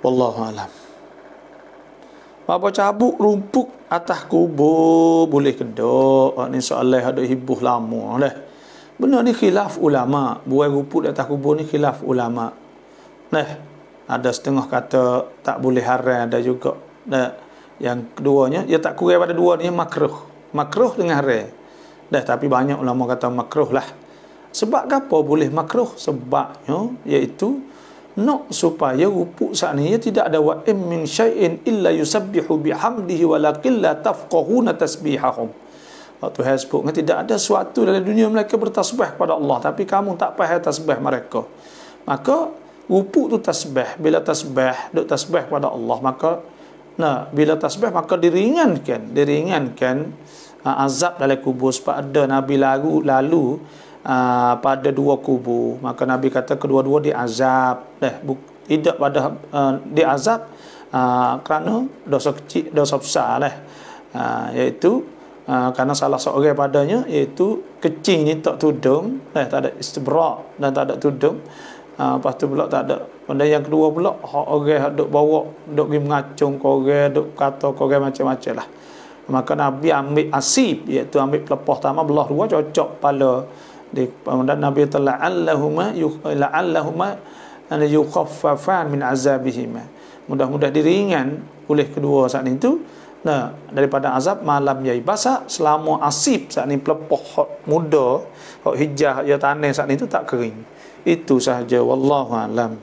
Wallahu a'lam. Apa cabuk rumput atas kubur boleh ke tak? Ni soalan ada hibuh lama dah. Benar ni khilaf ulama. Buai rumput di atas kubur ni khilaf ulama. Ada setengah kata tak boleh haram, ada juga. Yang keduanya, dia tak kurang pada dua ni makruh. Makruh dengan haram. Tapi banyak ulama kata makruh lah. Sebab apa boleh makruh? Sebabnya iaitu nak supaya rumput saat ni tidak ada wa min syai'in illa yusabbihu bihamdihi walakin la tafqahuna tasbihahum. Waktu sebut tidak ada sesuatu dalam dunia mereka bertasbih kepada Allah, tapi kamu tak faham tasbih mereka. Maka rumput tu tasbih, bila tasbih, duk tasbih kepada Allah, maka bila tasbih maka diringankan azab dalam kubur. Sebab ada Nabi lalu pada dua kubur, maka Nabi kata kedua-dua diazab. Tidak pada diazab Kerana dosa kecil, dosa besar lah. Iaitu kerana salah seorang padanya, iaitu kecil ni tak tudung, tak ada istibrak dan tak ada tudung. Lepas tu pula tak ada. Benda yang kedua pula, orang duk bawa, duk pergi mengacung kau orang, duk kata kau orang macam-macam lah. Maka Nabi ambil asib, iaitu ambil pelepah tanah belah dua, cocok kepala dan Nabi telah la'allahuma yukhaffafan min azabihima. Mudah-mudah diringan oleh kedua saat itu daripada azab malam yai basah selama asib saat ni pelepah hak muda, hak hijau, ya tanah saat itu tak kering. Itu sahaja, wallahu alam.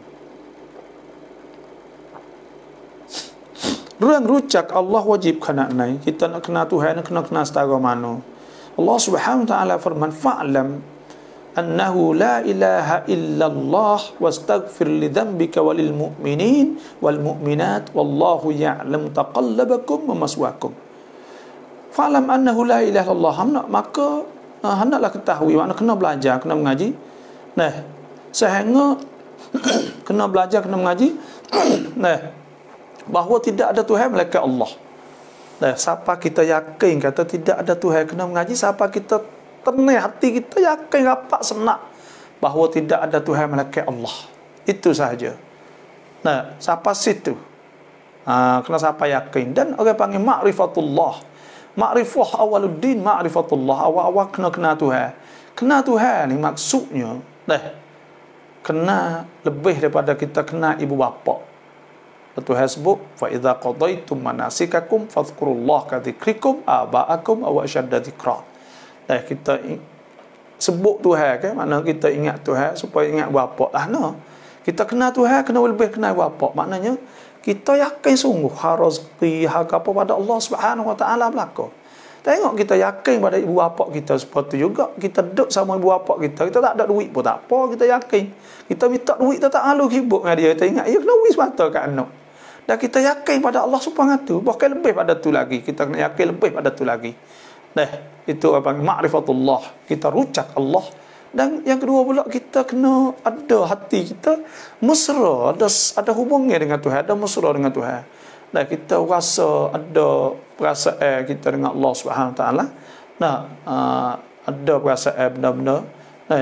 Ruang rucak Allah wajib kena nai. Kita nak kena Tuhan, kena setara mana. Allah Subhanahu wa taala firman, fa'lam annahu la ilaha illallah wastaghfir li dhanbika walil mu'minin wal mu'minat wallahu ya'lam taqallabakum wa maswaakum. Fa'lam annahu la ilaha illallah. Maka hendaklah ketahui, makna kena belajar, kena mengaji. Sehingga kena belajar, kena mengaji. Bahawa tidak ada Tuhan melainkan Allah. Siapa kita yakin kata tidak ada Tuhan, kena mengaji. Siapa kita tenang hati kita yakin rapat senak bahawa tidak ada Tuhan melainkan Allah. Itu sahaja. Siapa situ? Kena siapa yakin. Dan orang panggil ma'rifatullah. Ma'rifah awaluddin ma'rifatullah. Awal-awal kena Tuhan. Kena Tuhan ni maksudnya kena lebih daripada kita kena ibu bapa. Tuhan sebut, fa idza qadaitum manasikakum fadhkurullah ka dzikrikum aba'akum aw ashadda dzikra. Kita sebut Tuhan kan, makna kita ingat Tuhan supaya ingat bapa lah. Kita kenal Tuhan, kena lebih kenal bapa. Maknanya kita yakin sungguh rezeki hak apa pada Allah Subhanahu wa taala belaka. Tengok kita yakin pada ibu bapa kita, seperti juga kita duduk sama ibu bapa kita. Kita tak ada duit pun tak apa, kita yakin. Kita minta duit kita tak malu hibuk dengan dia. Kita ingat, ya kena duit semata kat anak. Dan kita yakin pada Allah Subhanahu, bahkan lebih pada tu lagi. Kita kena yakin lebih pada tu lagi. Itu apa ma'rifatullah. Kita rucak Allah. Dan yang kedua pula, kita kena ada hati kita mesra, ada hubungnya dengan Tuhan, ada mesra dengan Tuhan. Dan kita rasa ada perasaan kita dengan Allah Subhanahu Wa Taala. Ada perasaan benar-benar.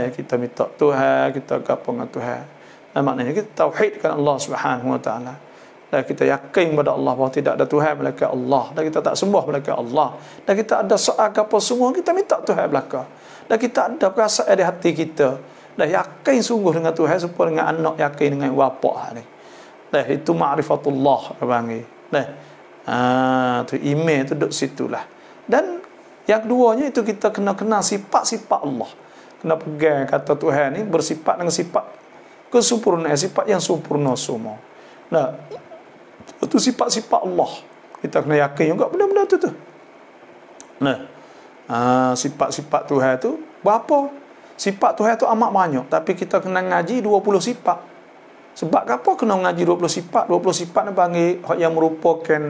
Kita minta Tuhan, kita gabung dengan Tuhan. Maknanya kita tauhidkan Allah Subhanahu Wa Taala. Dan kita yakin kepada Allah bahawa tidak ada Tuhan melainkan Allah, dan kita tak sembah melainkan Allah, dan kita ada soal apa semua kita minta Tuhan belaka, dan kita ada perasaan di hati kita dan yakin sungguh dengan Tuhan supaya dengan anak yakin dengan bapa ni. Itu ma'rifatullah panggil. Tu iman tu duduk situlah. Dan yang keduanya itu kita kena kenal sifat-sifat Allah. Kena pegang kata Tuhan ni bersifat dengan sifat kesempurnaan, sifat yang sempurna semua. Itu sifat-sifat Allah. Kita kena yakin juga benda-benda tu. Sifat-sifat Tuhan tu berapa? Sifat Tuhan tu amat banyak, tapi kita kena ngaji 20 sifat. Sebab apa kena ngaji 20 sifat? 20 sifat ni panggil yang merupakan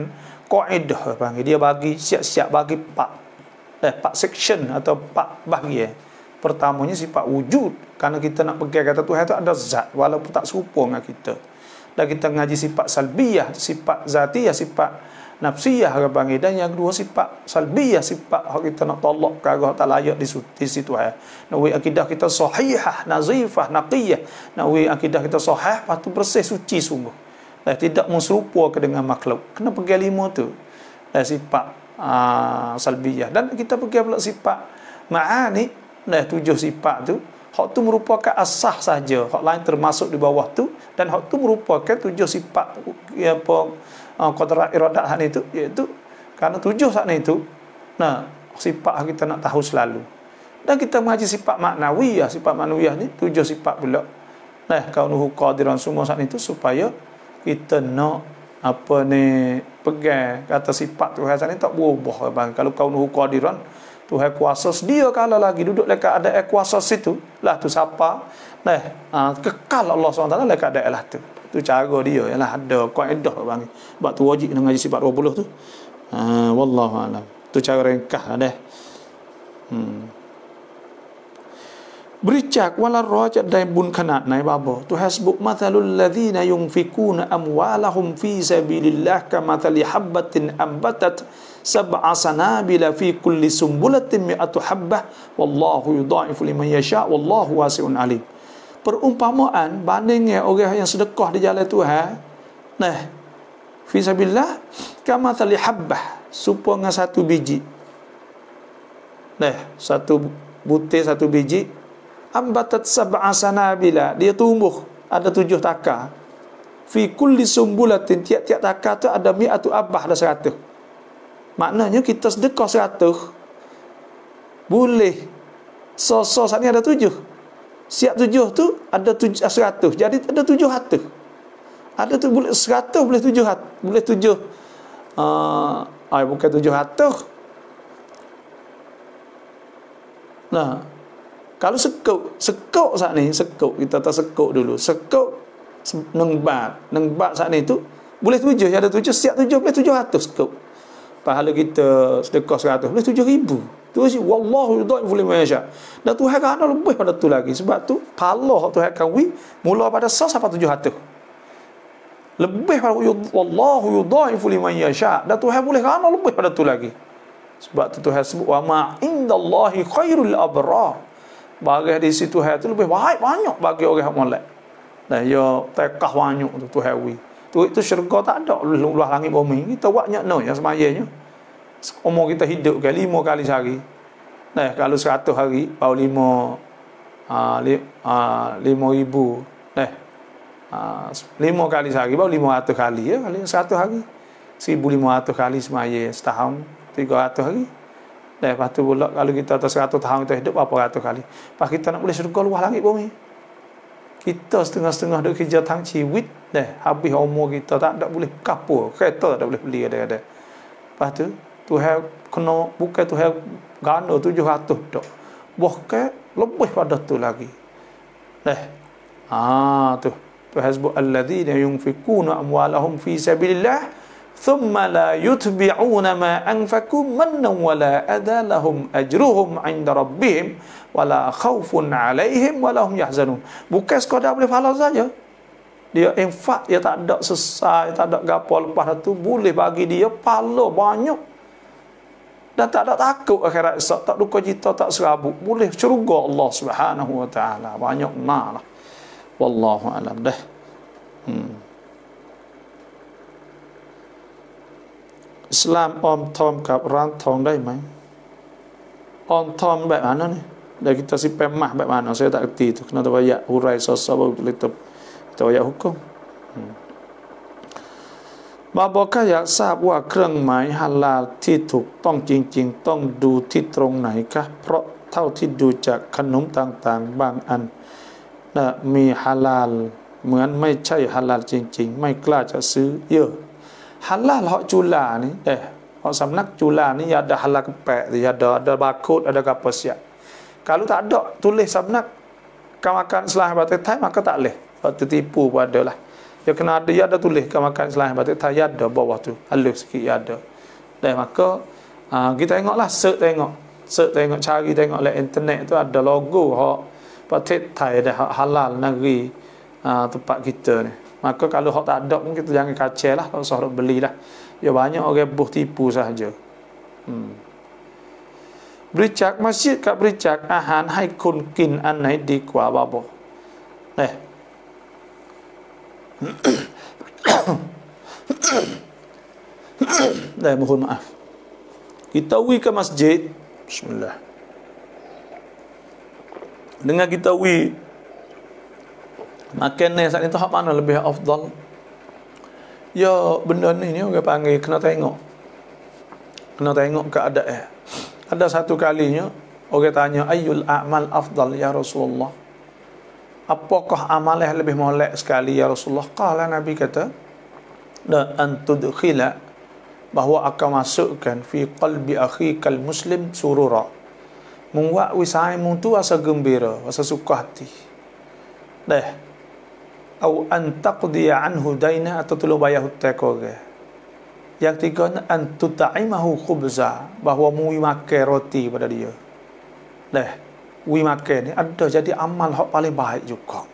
kaedah, panggil dia bagi siap-siap bagi 4 section atau 4 bahagian. Pertamanya sifat wujud, kerana kita nak pegang kata Tuhan tu ada zat walaupun tak serupa dengan kita. Dan kita ngaji sifat salbiyah, sifat zatiyah, sifat nafsiyah orang panggil. Dan yang kedua sifat salbiyah, sifat kita nak tolak perkara tak layak di situ. Nawi akidah kita sahihah, nazifah, naqiyah. Nawi akidah kita sahih, lepas tu bersih, suci sungguh. Dan tidak menserupa dengan makhluk. Kena pergi 5 tu. Dan sifat salbiyah. Dan kita pergi pula sifat ma'ani. Dan 7 sifat tu. Hak tu merupakan asah saja, hak lain termasuk di bawah tu, dan hak tu merupakan 7 sifat qadrat iradat hal itu, iaitu kerana 7 saat itu sifat kita nak tahu selalu. Dan kita mengaji sifat maknawiyah ni 7 sifat pula. Kaunuhu qadiran semua saat itu supaya kita nak pegang kata sifat Tuhan saat ini tak berubah. Kalau kaunuhu qadiran, Tuhan kuasa sedia kala lagi duduk dekat ada kuasa situ lah tu siapa kekal Allah SWT dekat ada lah tu cara dia ialah ada kaedah bang. Sebab tu wajib kena ngaji sifat 20 tu. Wallahu alam. Tu cara ringkas dah. บริจาควันละ100จะได้บุญขนาดไหนบาบอตุฮัสบุมัทลุลลซีนยุนฟิกูนอัมวาละฮุมฟีซะบิลิลลาฮ์กะมัทลิฮับบะตินอัมบะตัตsab'a sanabila fi kulli sumbulatin mi'atu habbah wallahu yudha'ifu liman yasha' wallahu wasi'un alim. Perumpamaan bandingnya orang yang sedekah di jalan Tuhan, nah fi sabilillah kama thali habbah, supaya satu biji, nah satu butir satu biji, ambatat sab'a sanabila, dia tumbuh ada 7 takar, fi kulli sumbulatin, tiap-tiap takar tu ada mi'atu habbah, ada 100. Maknanya kita sedekah 100 boleh saat ni ada 7. Siap 7 tu ada 100. Jadi ada 700. Ada tu boleh 100 boleh 700. Boleh 7 bukan 700. Nah, kalau sekuk saat ni, kita tak sekuk dulu. Sekuk nengbat saat ni tu boleh 7, ada 7, siap 7 boleh 700 sekuk. Pahala kita sedekah 100 boleh 7,000. Tu si wallahu yudha'ifu liman yasha. Dan Tuhan kan ada lebih pada tu lagi. Sebab tu pahala Tuhan kan mula pada 100 sampai 700. Lebih pada wallahu yudha'ifu liman yasha. Dan Tuhan boleh kan lebih pada tu lagi. Sebab tu Tuhan sebut wa ma indallahi khairul abrar. Bagi di situ Tuhan tu lebih baik banyak bagi orang molek. Nah ya tekah banyak tu Tuhan wi. Itu syurga tak ada luah langit bumi. Kita buatnya no yang semayanya. Umur kita hidup ke 5 kali sehari. Nah, kalau 100 hari baru 5,000. Nah, 5 kali sehari baru 500 kali ya. Kali 100 hari 1,500 kali semaya setahun 300 hari. Nah, lepas tu pula kalau kita atas 100 tahun kita hidup berapa ratus kali. Lepas kita nak boleh syurga luah langit bumi. Kita setengah-setengah duk kerja tang ciwit dah habis umur kita tak ada boleh kapur kereta tak boleh beli ada. Lepas tu Tuhan kena bukan Tuhan ganda 700 dak. Bahkan lebih pada tu lagi. Tu Tuhan sebut alladzina yunfikuna amwalahum fi sabilillah thumma la yutbi'una ma anfaqu mannan wala adalahum ajruhum 'inda rabbihim wala khaufun 'alaihim wala hum yahzanun. Bukan sekadar boleh pahala saja. Dia infak, dia tak ada sesai, tak ada gapo lepas tu boleh bagi dia pahala banyak. Dan tak ada takut akhirat esok, tak duka cita, tak serabut. Boleh syurga Allah Subhanahu wa taala. Banyak nah lah. Wallahu a'lam dah. Islam om tom กับร้านทองได้ไหม om tom แบบmana ni? Dan kita si pemahแบบmana? Saya tak kerti tu. Kena tawayak hurai sosabah kita tawayak hukum. Babakahอยากทราบว่าเครื่องหมายฮาลาลที่ถูกต้องจริงๆต้องดูที่ตรงไหนคะเพราะเท่าที่ดูจากขนมต่างๆบางอันมีฮาลาลเหมือนไม่ใช่ฮาลาลจริงๆไม่กล้าจะซื้อเยอะhalal hak Jula ni hak samnak Jula ni ada halal kepek dia ada barcode ada apa siap. Kalau tak ada tulis samnak kau makan selah batik Thai maka tak leh. Waktu tipu pun ada lah. Dia kena ada dia ada tulis kau makan selah batik Thai ada bawah tu halus sikit ada. Dan maka kita tengoklah search tengok cari tengok le internet tu ada logo hak batik Thai ada hak halal negeri tempat kita ni. Maka kalau hak tak ada pun kita jangan kacau lah. Kalau sahabat belilah. Ya banyak orang buh tipu sahaja. Bericak masjid kat bericak ahan hai kun kin an hai di kwa babo. Mohon maaf. Kita pergi ke masjid. Bismillah. Dengan kita pergi makan ni saat ni tu hak mana lebih afdal? Ya benda ni orang panggil kena tengok keadaan. Ada satu kalinya orang tanya ayyul a'mal afdal ya Rasulullah. Apakah amal yang lebih molek sekali ya Rasulullah? Qala Nabi kata dan antudkhila bahawa akan masukkan fi qalbi akhikal muslim surura. Membuat wisaimu tu rasa gembira, rasa suka hati. Au an taqdiya anhu daina atau tolong bayar hutang kau. Yang tiga an tutaimahu khubza bahawa mu makan roti pada dia. wi makan ni ada jadi amal hak paling baik juga.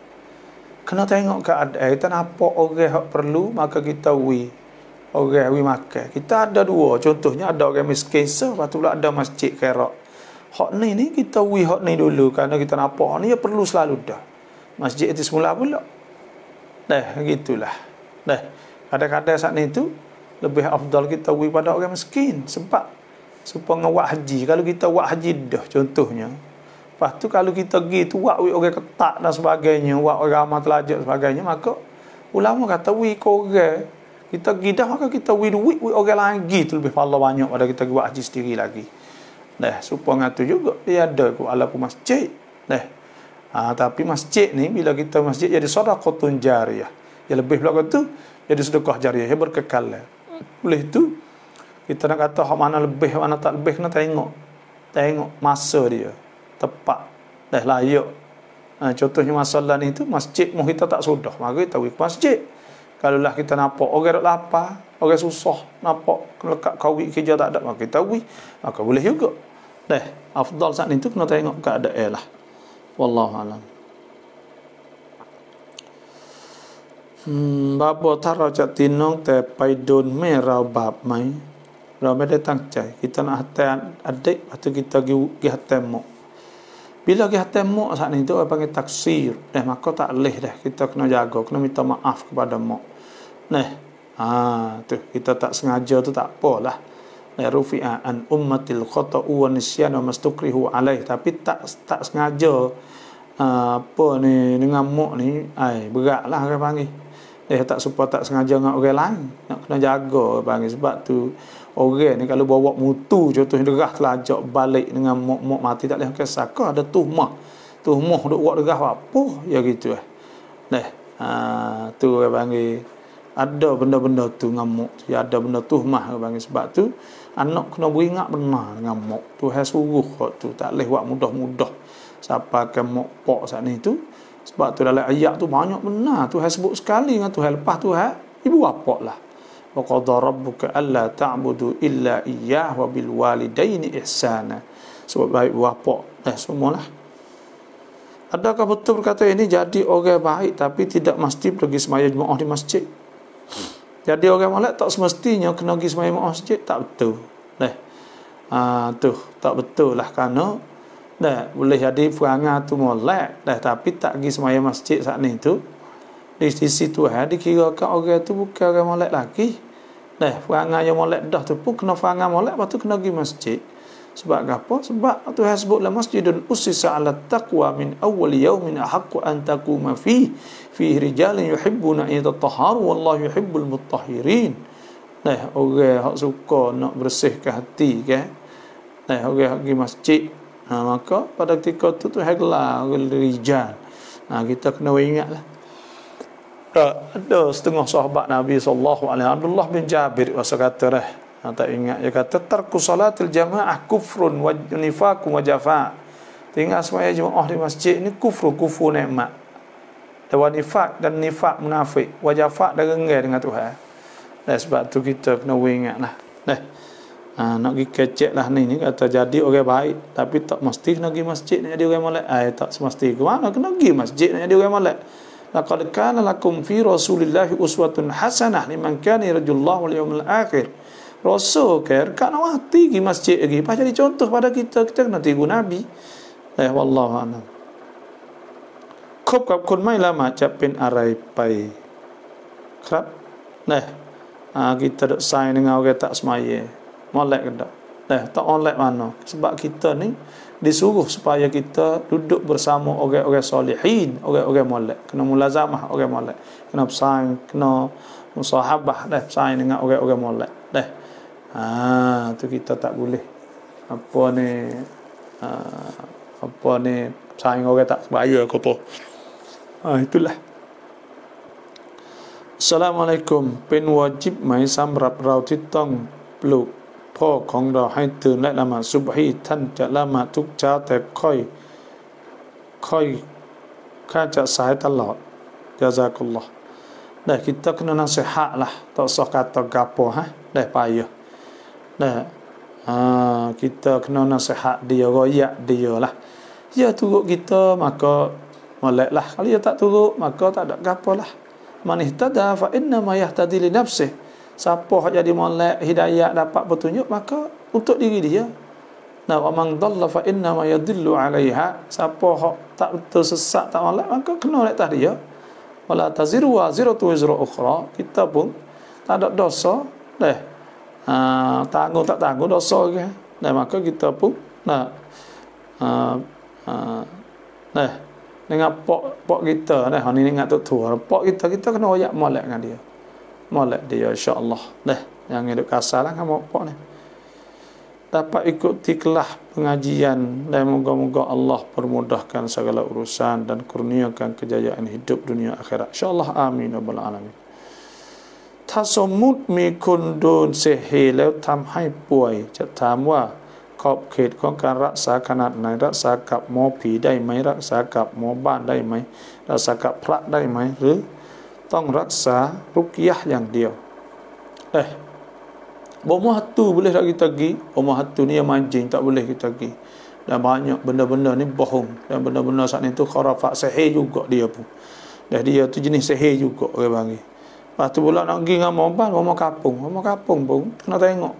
Kena tengok keadaan kita nampak orang hak perlu maka kita wi orang wi makan. Kita ada dua, contohnya ada orang miskin lepas tu pula ada masjid kerak. Hak ni kita wi hak ni dulu kerana kita nampak ni ya perlu selalu dah. Masjid itu semula pula. Gitulah. Kadang-kadang saat ni tu lebih afdal kita wi pada orang miskin sebab supaya buat haji. Kalau kita buat haji dah contohnya. Lepas tu kalau kita pergi tu buat orang ketak dan sebagainya, buat orang ramah telajak sebagainya, maka ulama kata wi kau orang kita pergi dah maka kita wi duit orang lagi tu lebih pahala banyak pada kita buat haji sendiri lagi. Supaya tu juga dia ada walaupun masjid. Tapi masjid ni bila kita masjid jadi sedekahun jariyah. Ya lebih belakang tu jadi sedekah jariyah yang berkekal. Oleh itu kita nak kata hak mana lebih hak mana tak lebih kena tengok masa dia tepat layak. Contohnya masalah ni tu masjid mu kita tak sudah maka kita pergi ke masjid. Kalau lah kita nampak orang dak lapar, orang susah nampak lekat kawit kerja tak ada maka kita pergi maka boleh juga. Afdal saat ni tu kena tengok keadaan lah. Wallahu alam. Babo ถ้าเราจะตีน้องแต่ไปโดนแม่เราบาปไหมเราไม่ได้ตั้งใจ kita nak hatam adik atau kita pergi hatam mak bila pergi hatam mak saat ni tu panggil taksir maka tak boleh kita kena jaga kena minta maaf kepada mak tu kita tak sengaja tu tak apalah rufi'a an ummatil khata'u wa nisyan wa mastukrihu alaih tapi tak sengaja apa ni dengan mak ni beratlah orang panggil tak supaya tak sengaja dengan orang lain nak kena jaga panggil sebab tu orang ni kalau bawa mutu contohnya derah telajak balik dengan mak mati tak boleh kisah ada tuhmah duk buat derah apa ya gitu tu orang panggil ada benda-benda tu dengan mak tu ada benda tuhmah orang panggil sebab tu anak kena beringat benar dengan mak tu suruh tu tak boleh buat mudah-mudah siapa ke mak pak saat ni tu sebab tu dalam ayat tu banyak benar Tuhan sebut sekali dengan Tuhan lepas Tuhan ibu bapa lah wa qadha rabbuka alla ta'budu illa iyyah wa bil walidaini ihsana sebab baik bapa semualah. Adakah betul perkata ini jadi orang baik tapi tidak mesti pergi sembahyang jemaah di masjid? Jadi orang molek tak semestinya kena pergi sembahyang jemaah masjid, tak betul. Tak betul lah kerana boleh jadi perangai tu molek tapi tak pergi sembahyang masjid saat ni tu di sisi Tuhan dikirakan orang tu bukan orang molek lagi. Perangai yang molek dah tu pun kena perangai molek lepas tu kena pergi masjid. Sebab apa? Sebab Tuhan sebutlah masjidun ussisa 'ala taqwa min awwal yaumin ahaqqu an taquma fihi rijalun yuhibbuna an yatatahharu wallahu yuhibbul mutahhirin. Orang hak suka nak bersihkan hati kan. Orang pergi masjid maka pada ketika tu Tuhan gelar rijal. Kita kena ingatlah. Ada setengah sahabat Nabi sallallahu alaihi wasallam Abdullah bin Jabir masa kata tak ingat dia kata tarku salatil jamaah kufrun wa nifaqun wa jafa. Tinggal sembahyang jemaah di masjid ni kufur nikmat. Dan nifaq dan nifaq munafik, wa jafa dan renggai dengan Tuhan. Sebab tu kita kena ingatlah. Nak pergi kecek lah ni kata jadi orang baik tapi tak mesti kena pergi masjid nak jadi orang molek. Tak semesti ke mana kena pergi masjid nak jadi orang molek. Laqad kana lakum fi rasulillahi uswatun hasanah liman kana yarjullaha wal yawmal akhir. Rasul kan nak mati pergi masjid lagi pas jadi contoh pada kita kena tiru Nabi. Wallahu a'lam. คบกับคนไม่ละหมาดจะเป็นอะไรไปครับkita duk sign dengan orang tak semaya molek ke tak molek mana sebab kita ni disuruh supaya kita duduk bersama orang-orang solehin, orang-orang molek, kena mulazamah orang molek, kena bersaing, kena musahabah bersaing dengan orang-orang molek tu kita tak boleh saing orang tak sebaya ke apa. Itulah. Assalamualaikum เป็นวาญิบไหมสำหรับเราที่ต้องปลุกพ่อของเราให้ตื่นและละหมาดซุบฮีท่านจะละหมาดทุกเช้าแต่ค่อยข้าจะสายตลอดจาซากุลลอฮ์kita kena nasihat lah tak usah kata gapo payah kita kena nasihat dia royak dia lah Ya turut kita maka moleklah. Kalau dia tak turut maka tak ada gapalah. Man ihtada fa inna ma yahtadi li nafsih. Siapa hak jadi molek hidayah dapat petunjuk maka untuk diri dia. Nah, wa man dhalla fa inna ma yadillu 'alaiha. Siapa hak tak betul sesat tak molek maka kena oleh atas dia. Wala taziru waziratu wizra ukhra. Kita pun tak ada dosa deh. Tanggung tak tanggung dosa ke. Dan maka kita pun dengan pok kita ni ingat tua pok kita kena royak molek dengan dia. Molek dia insya-Allah. Jangan hidup kasar lah kamu pok ni. Dapat ikuti kelah pengajian dan moga-moga Allah permudahkan segala urusan dan kurniakan kejayaan hidup dunia akhirat. Insya-Allah amin rabbal alamin. ถ้าสมมุติมีคนโดนเสเหแล้วทำให้ป่วยจะถามว่าขอบเขตของการรักษาขนาดไหนรักษากับหมอผีได้ไหมรักษากับหมอบ้านได้ไหมรักษากับพระได้ไหมหรือต้องรักษารุกยะห์อย่างเดียวbomoh hatu boleh tak kita pergi bomoh hatu ni yang mancing tak boleh kita pergi dan banyak benda-benda ni bohong dan benda-benda saat ni tu kharafat sihir juga dia pun dah dia tu jenis sihir juga orang panggil. Lepas tu pula nak pergi dengan mobile kampung pun kena tengok.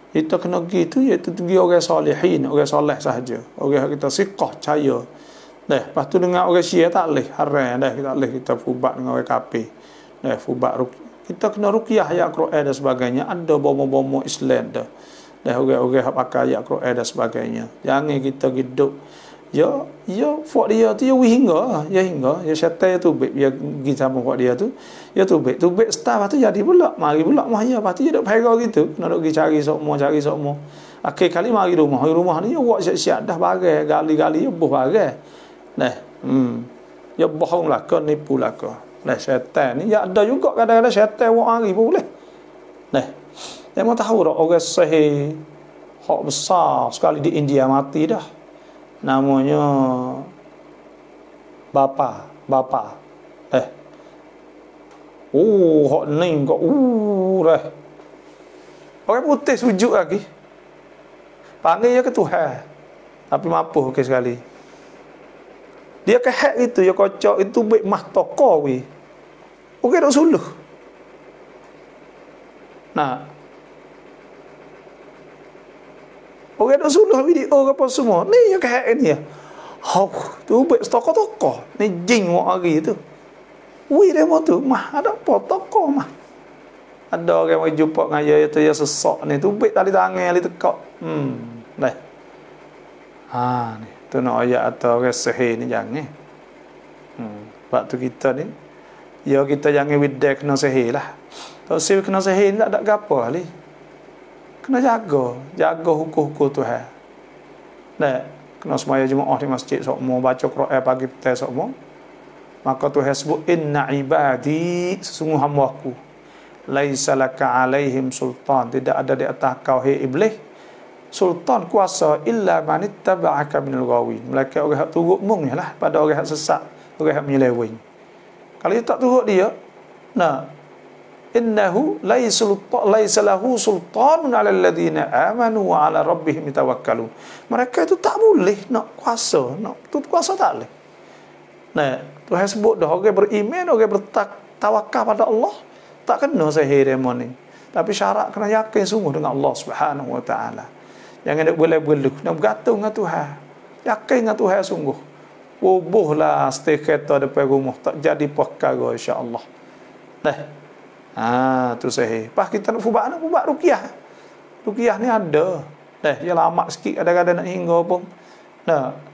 Kita kena pergi tu iaitu pergi orang salihin, orang soleh sahaja. Orang kita siqah, percaya. Lepas tu dengan orang Syiah tak boleh, haram dah kita boleh kita fubat dengan orang kafir. Fubat kita kena ruqyah ayat Quran dan sebagainya, ada bomo-bomo Islam dah. Orang-orang hak pakai ayat Quran dan sebagainya. Jangan kita hidup ya fok dia tu hingga syaitan tu baik dia pergi sama fok dia tu ya tu baik start tu jadi pula mari pula mah ya lepas tu dia duk pera gitu nak pergi cari sokmo akhir kali mari rumah ni ya buat siap-siap dah bagai gali-gali ya buh bagai ya bohong lah ke nipu lah ke syaitan ni ya ada juga kadang-kadang syaitan buat hari pun boleh dia mau tahu dah orang sahih hak besar sekali di India mati dah namanya bapa hok ning kok orang putih sujud lagi panggil dia ke Tuhan tapi mampu okey sekali dia kehak itu ya kocok itu baik mah toko we okey dak suluh orang dah suluh video apa semua. Ni yang kehak ni ya. Tu baik toko-toko. Ni jing wak hari tu. Wih demo tu mah ada apa toko mah. Ada orang yang jumpa dengan dia tu ya sesak ni tu baik tali tangan ali tekak. Ni. Tu nak ayat atau orang sihir ni jangan. Waktu kita ni ya kita jangan widak kena sihir lah. Kalau sihir kena sihir tak ada gapo ali. Kena jaga hukum-hukum Tuhan. Kena semaya jemaah di masjid sokmo baca Quran pagi petang sokmo. Maka Tuhan sebut inna ibadi sesungguh hamba-Ku laisa laka alaihim sultan tidak ada di atas kau hai iblis sultan kuasa illa man ittaba'aka minal ghawin. Mereka orang hak turut mung lah pada orang hak sesat, orang hak menyeleweng. Kalau dia tak turut dia, innahu laisa lahu sultanun 'alal ladzina amanu wa 'ala rabbihim yatawakkalun. Mereka itu tak boleh nak kuasa, tak boleh. Tuhan sebut dah orang beriman, orang bertawakal pada Allah, tak kena sihir demon ni. Tapi syarat kena yakin sungguh dengan Allah Subhanahu wa taala. Jangan nak boleh-boleh, nak bergantung dengan Tuhan. Yakin dengan Tuhan sungguh. Bubuhlah stay kereta depan rumah, tak jadi perkara insya-Allah. Tu sahih. Pas kita nak fubat ruqyah. Ruqyah ni ada. Dia lama sikit kadang-kadang nak hingga pun.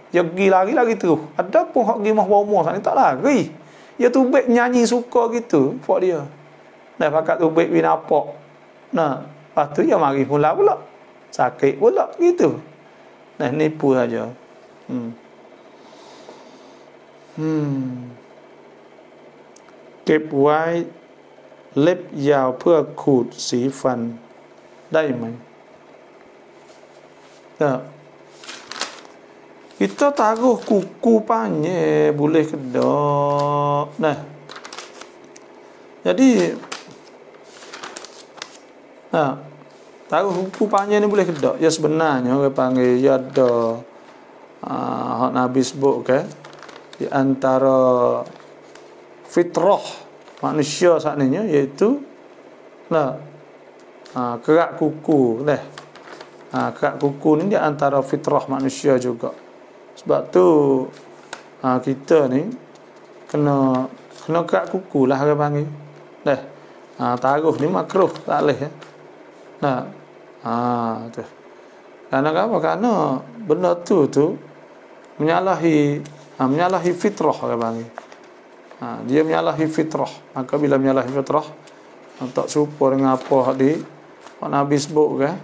Dia pergi lari terus. Ada pun hak pergi mah bomo sana tak lari. Dia tu baik nyanyi suka gitu fok dia. Pakat tu baik binapak. Lepas tu dia mari pula. Sakit pula gitu. Nipu saja. Kepไว้ เล็บยาวเพื่อขูดสีฟันได้ไหม kita taruh kuku panjang boleh ke tak? Jadi taruh kuku panjang ni boleh ke tak? Ya sebenarnya orang panggil ya ada hak Nabi sebut ke di antara fitrah manusia saknanya iaitu kerak kuku kerak kuku ni di antara fitrah manusia juga. Sebab tu kita ni kena kerak kuku lah orang panggil. Taruh ni makruh, tak boleh ya. Tu. Kerana apa? Kerana benda tu menyalahi fitrah orang panggil. Dia menyalahi fitrah. Maka bila menyalahi fitrah, tak serupa dengan apa Nabi sebut kan.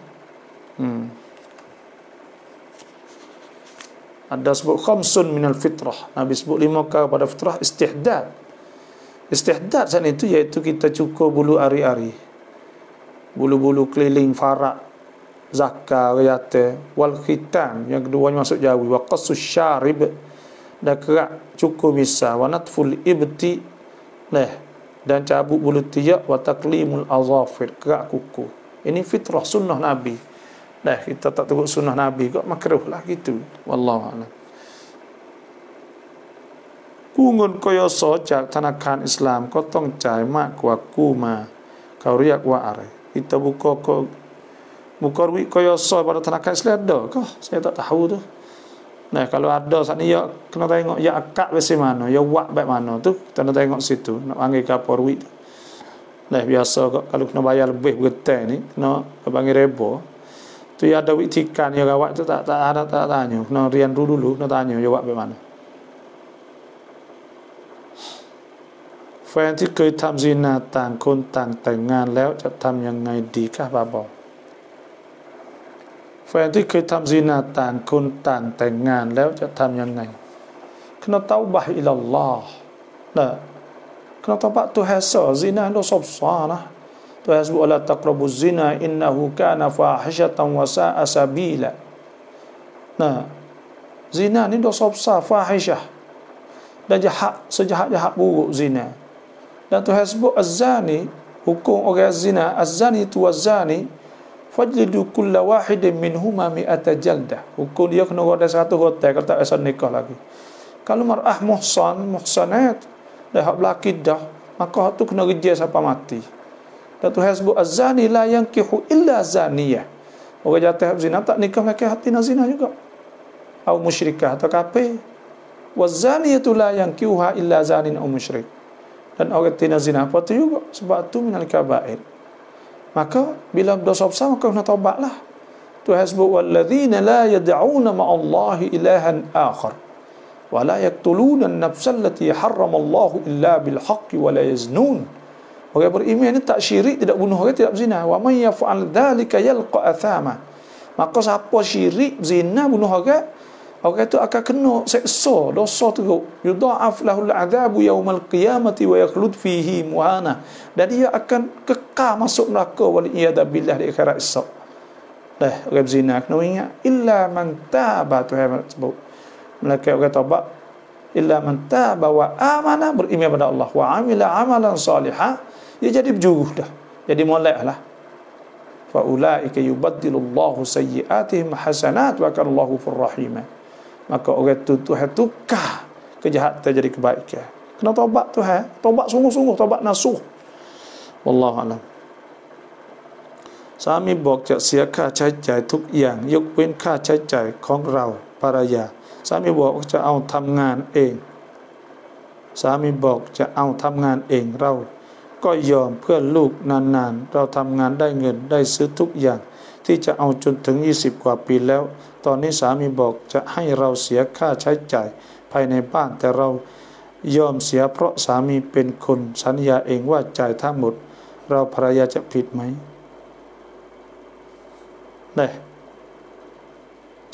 Ada sebut khamsun minal fitrah. Nabi sebut 5 perkara pada fitrah. Istihdad saat itu iaitu kita cukur bulu ari-ari, bulu-bulu keliling farak, zakar, rayata, wal khitan, yang keduanya masuk jawi, wa qassus syarib, dan kerak cukur misah, wa natful ibti, dan cabut bulu tiak, wa taqlimul azafir, kerak kuku. Ini fitrah sunnah Nabi. Kita tak turut sunnah Nabi kok makruh lah gitu. Wallahu a'lam. Kungun koyo sojak tanakan Islam kotong cai mak ku ma kau riak wa are. Kita buka duit koyo so pada tanakan Islam ada kah? Saya tak tahu tu. Kalau ada saat ni ya kena tengok ya akak besi mana, ya wak baik mana tu, kita nak tengok situ nak panggil kapor duit. Biasa kok kalau kena bayar lebih bergetai ni kena panggil rebo. Tu ya ada duit tikan ya gawat tu tak tanya. Kena rian dulu kena tanya ya wak baik mana. แฟนที่เคยทำซินาต่างคนต่างแต่งงานแล้วจะทำยังไงดีคะบาบอกแฟนที่เคยทำซินาต่างคนต่างแต่งงานแล้วจะทำยังไง kena taubah ilallah. Kena taubah Tuhan zina dosa besar lah. Tuhan sebut wala taqrabuz zina innahu kana fahishatan wa sa'a sabila. Zina ni dosa besar, fahishah, dan jahat, sejahat-jahat buruk zina. Dan Tuhan sebut az-zani, hukum orang zina, az-zani tu az-zani fajlidu kulla wahidin minhuma mi'ata jaldah. Hukum dia kena ada 100 hotel kalau tak asal nikah lagi. Kalau mar'ah muhsanat dah hak belaki dah, maka hak tu kena rejam sampai mati. Dan Tuhan sebut az-zani la yankihu illa zaniyah. Orang jatuh zina tak nikah laki hati nak zina juga. Atau musyrikah atau kafir. Waz-zaniyatu la yankihuha illa zanin aw musyrik. Dan orang tina zina apa tu juga, sebab tu minal kabair. Maka bila dosa besar maka kena taubatlah. Tuhan sebut walladzina la yad'una ma'allahi ilahan akhar wa la yaqtuluna an-nafsa allati harrama Allahu illa bil haqqi wa la yaznun. Orang beriman ni tak syirik, tidak bunuh orang, tidak berzina. Wa may yaf'al dzalika yalqa athama. Maka siapa syirik, zina, bunuh orang itu akan kena seksa, dosa teruk. Yudha'af lahul adzabu yaumal qiyamati wa yakhlud fihi muhana. Dan dia akan kekal masuk neraka wal iyad billah di akhirat esok. Orang zina kena ingat illa man taba, Tuhan sebut. Malaikat orang taubat illa man taba wa amana, beriman pada Allah, wa amila amalan salihah, dia jadi berjuruh dah. Jadi molek lah. Fa ulaika yubaddilullahu sayyi'atihim hasanat wa kana Allahu ghafurur rahim. Maka orang tu Tuhan tukar kejahatan jadi kebaikan. Kena taubat Tuhan, taubat sungguh-sungguh, taubat nasuh. Wallahu a'lam. สามีบอกจะเสียค่าใช้จ่ายทุกอย่างยกเว้นค่าใช้จ่ายของเราภรรยาสามีบอกจะเอาทำงานเองสามีบอกจะเอาทำงานเองเราก็ยอมเพื่อลูกนานๆเราทำงานได้เงินได้ซื้อทุกอย่างที่จะเอาจนถึง20กว่าปีแล้วตอนนี้สามีบอกจะให้เราเสียค่าใช้จ่ายภายในบ้านแต่เรายอมเสียเพราะสามีเป็นคนสัญญาเองว่าจ่ายทั้งหมดเราภรรยาจะผิดไหม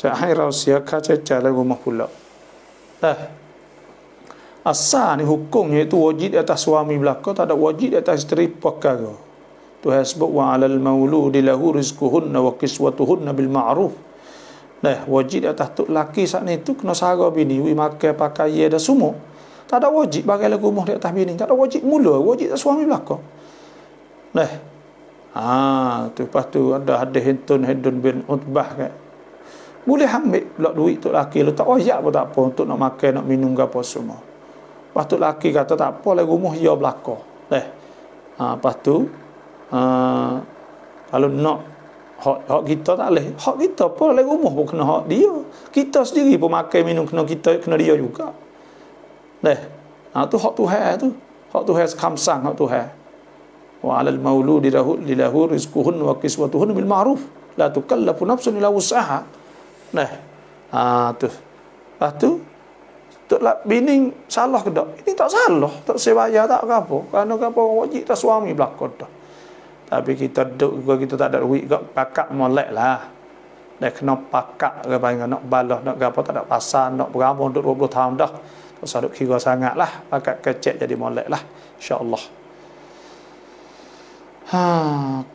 จะให้เราเสียค่าใช้จ่ายแล้วrumah pula asal ni hukumnya itu wajib atas suami belaka, tak ada wajib atas isteri perkara. Tuhan sebut wa 'alal mauludi lahu rizquhunna wa kiswatuhunna bil ma'ruf. Wajib atas tok laki saat ni tu kena sara bini, makan pakai dah semua. Tak ada wajib bagi lagu rumah di atas bini, tak ada wajib mula, wajib atas suami belaka. Tu lepas tu ada hadis Hindun bin Utbah kan. Boleh ambil pula duit tok laki lu, tak wayak pun tak apa untuk nak makan, nak minum ke apa semua. Lepas tu laki kata tak apa lah rumah dia belaka. Lepas tu kalau nak hak kita tak boleh. Hak kita pun lah rumah pun kena hak dia. Kita sendiri pun makan minum kena dia juga. Tu hak Tuhan tu. Hak Tuhan khamsang hak Tuhan. Wa 'alal mauludi lahu rizquhun wa kiswatuhun bil ma'ruf. La tukallafu nafsun illa wus'aha. Tu. Lepas tu tok lah bini salah ke tak? Ini tak salah, tak sebaya tak ke apa. Kerana ke apa wajib tak suami belakon dah. Tapi kita duduk juga kita tak ada duit gak pakak molek lah. Dah kena pakak ke panggil nak balah nak gapo tak ada pasal nak berapa untuk 20 tahun dah. Tak usah duk kira sangatlah, pakak kecek jadi molek lah insya-Allah.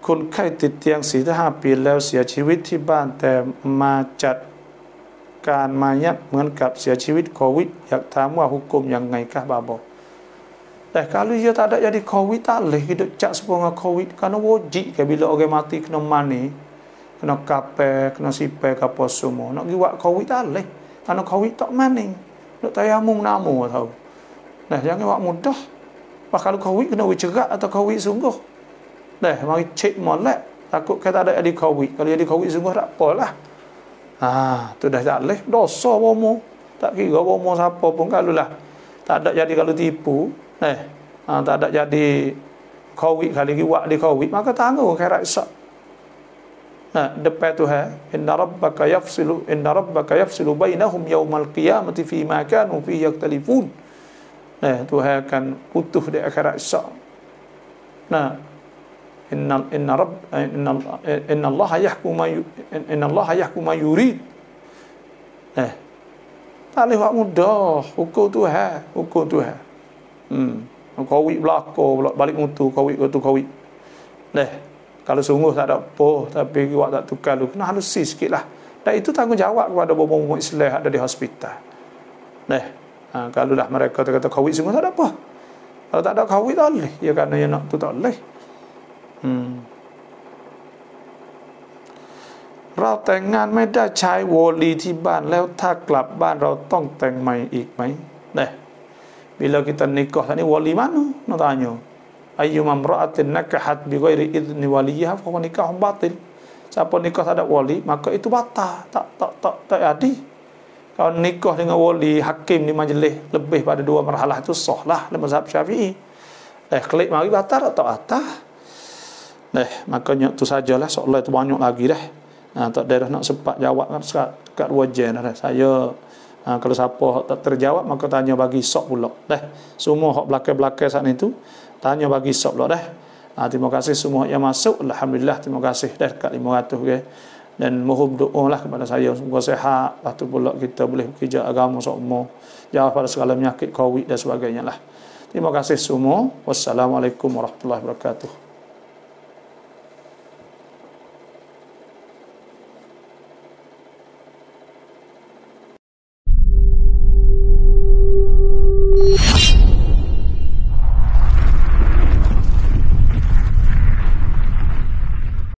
คนไข้ติดเตียง4-5 ปีแล้วเสียชีวิตที่บ้านแต่มาจัดการมายัดเหมือนกับเสียชีวิตโควิดอยากถามว่าhukum yangไงkah babo. Kalau dia tak ada jadi covid tak boleh hidup cak sepuluh covid kerana wajib ke bila orang mati kena mani kena kapel kena sipel ke apa semua nak pergi buat covid tak boleh kerana covid tak mani nak tayamum namu tahu. Jangan buat mudah. Kalau covid kena cerak atau covid sungguh. Mari cek molek takut kita tak ada jadi covid. Kalau jadi covid sungguh tak apalah. Tu dah tak boleh dosa bomo. Tak kira bomo siapa pun kalau lah tak ada jadi kalau tipu tak ada jadi covid kali buat di covid maka tangguh akhirat esok. Depan Tuhan inna rabbaka yafsilu bainahum yaumal qiyamati fi ma kanu fi yaktalifun. Tuhan akan putus di akhirat esok. Inna Allah yahkum ma yurid. Tak boleh buat mudah. Hukum Tuhan. Covid belaka balik mutu covid. Kalau sungguh tak ada apa tapi buat tak tukar lu kena halusi sikitlah. Dan itu tanggungjawab kepada bomo-bomo Islam ada di hospital. Kalau dah mereka kata covid sungguh tak ada apa. Kalau tak ada covid tak boleh. Ya kerana dia nak tu tak boleh. เราแต่งงานไม่ได้ใช้วอลีที่บ้านแล้วถ้ากลับบ้านเราต้องแต่งใหม่อีกไหมbila kita nikah ni wali mana nak tanya ayyuma imra'atin nakahat bi ghairi idzni waliha fa nikahun batil. Siapa nikah tak ada wali maka itu batal tak jadi. Kalau nikah dengan wali hakim di majlis lebih pada 2 marhalah itu sahlah dalam mazhab Syafi'i. Klik mari batal atau batal. Makanya tu sajalah soalan itu banyak lagi dah. Tak daerah nak sempat jawab kat 2 jam dah. Saya kalau siapa tak terjawab maka tanya bagi sok pula. Semua hak belakang-belakang saat itu tanya bagi sok pula dah. Terima kasih semua yang masuk. Alhamdulillah terima kasih dah kat 500 okay. Dan mohon doalah kepada saya semoga sihat. Lepas tu pula kita boleh bekerja agama semua. Jauh pada segala penyakit covid dan sebagainya lah. Terima kasih semua. Wassalamualaikum warahmatullahi wabarakatuh.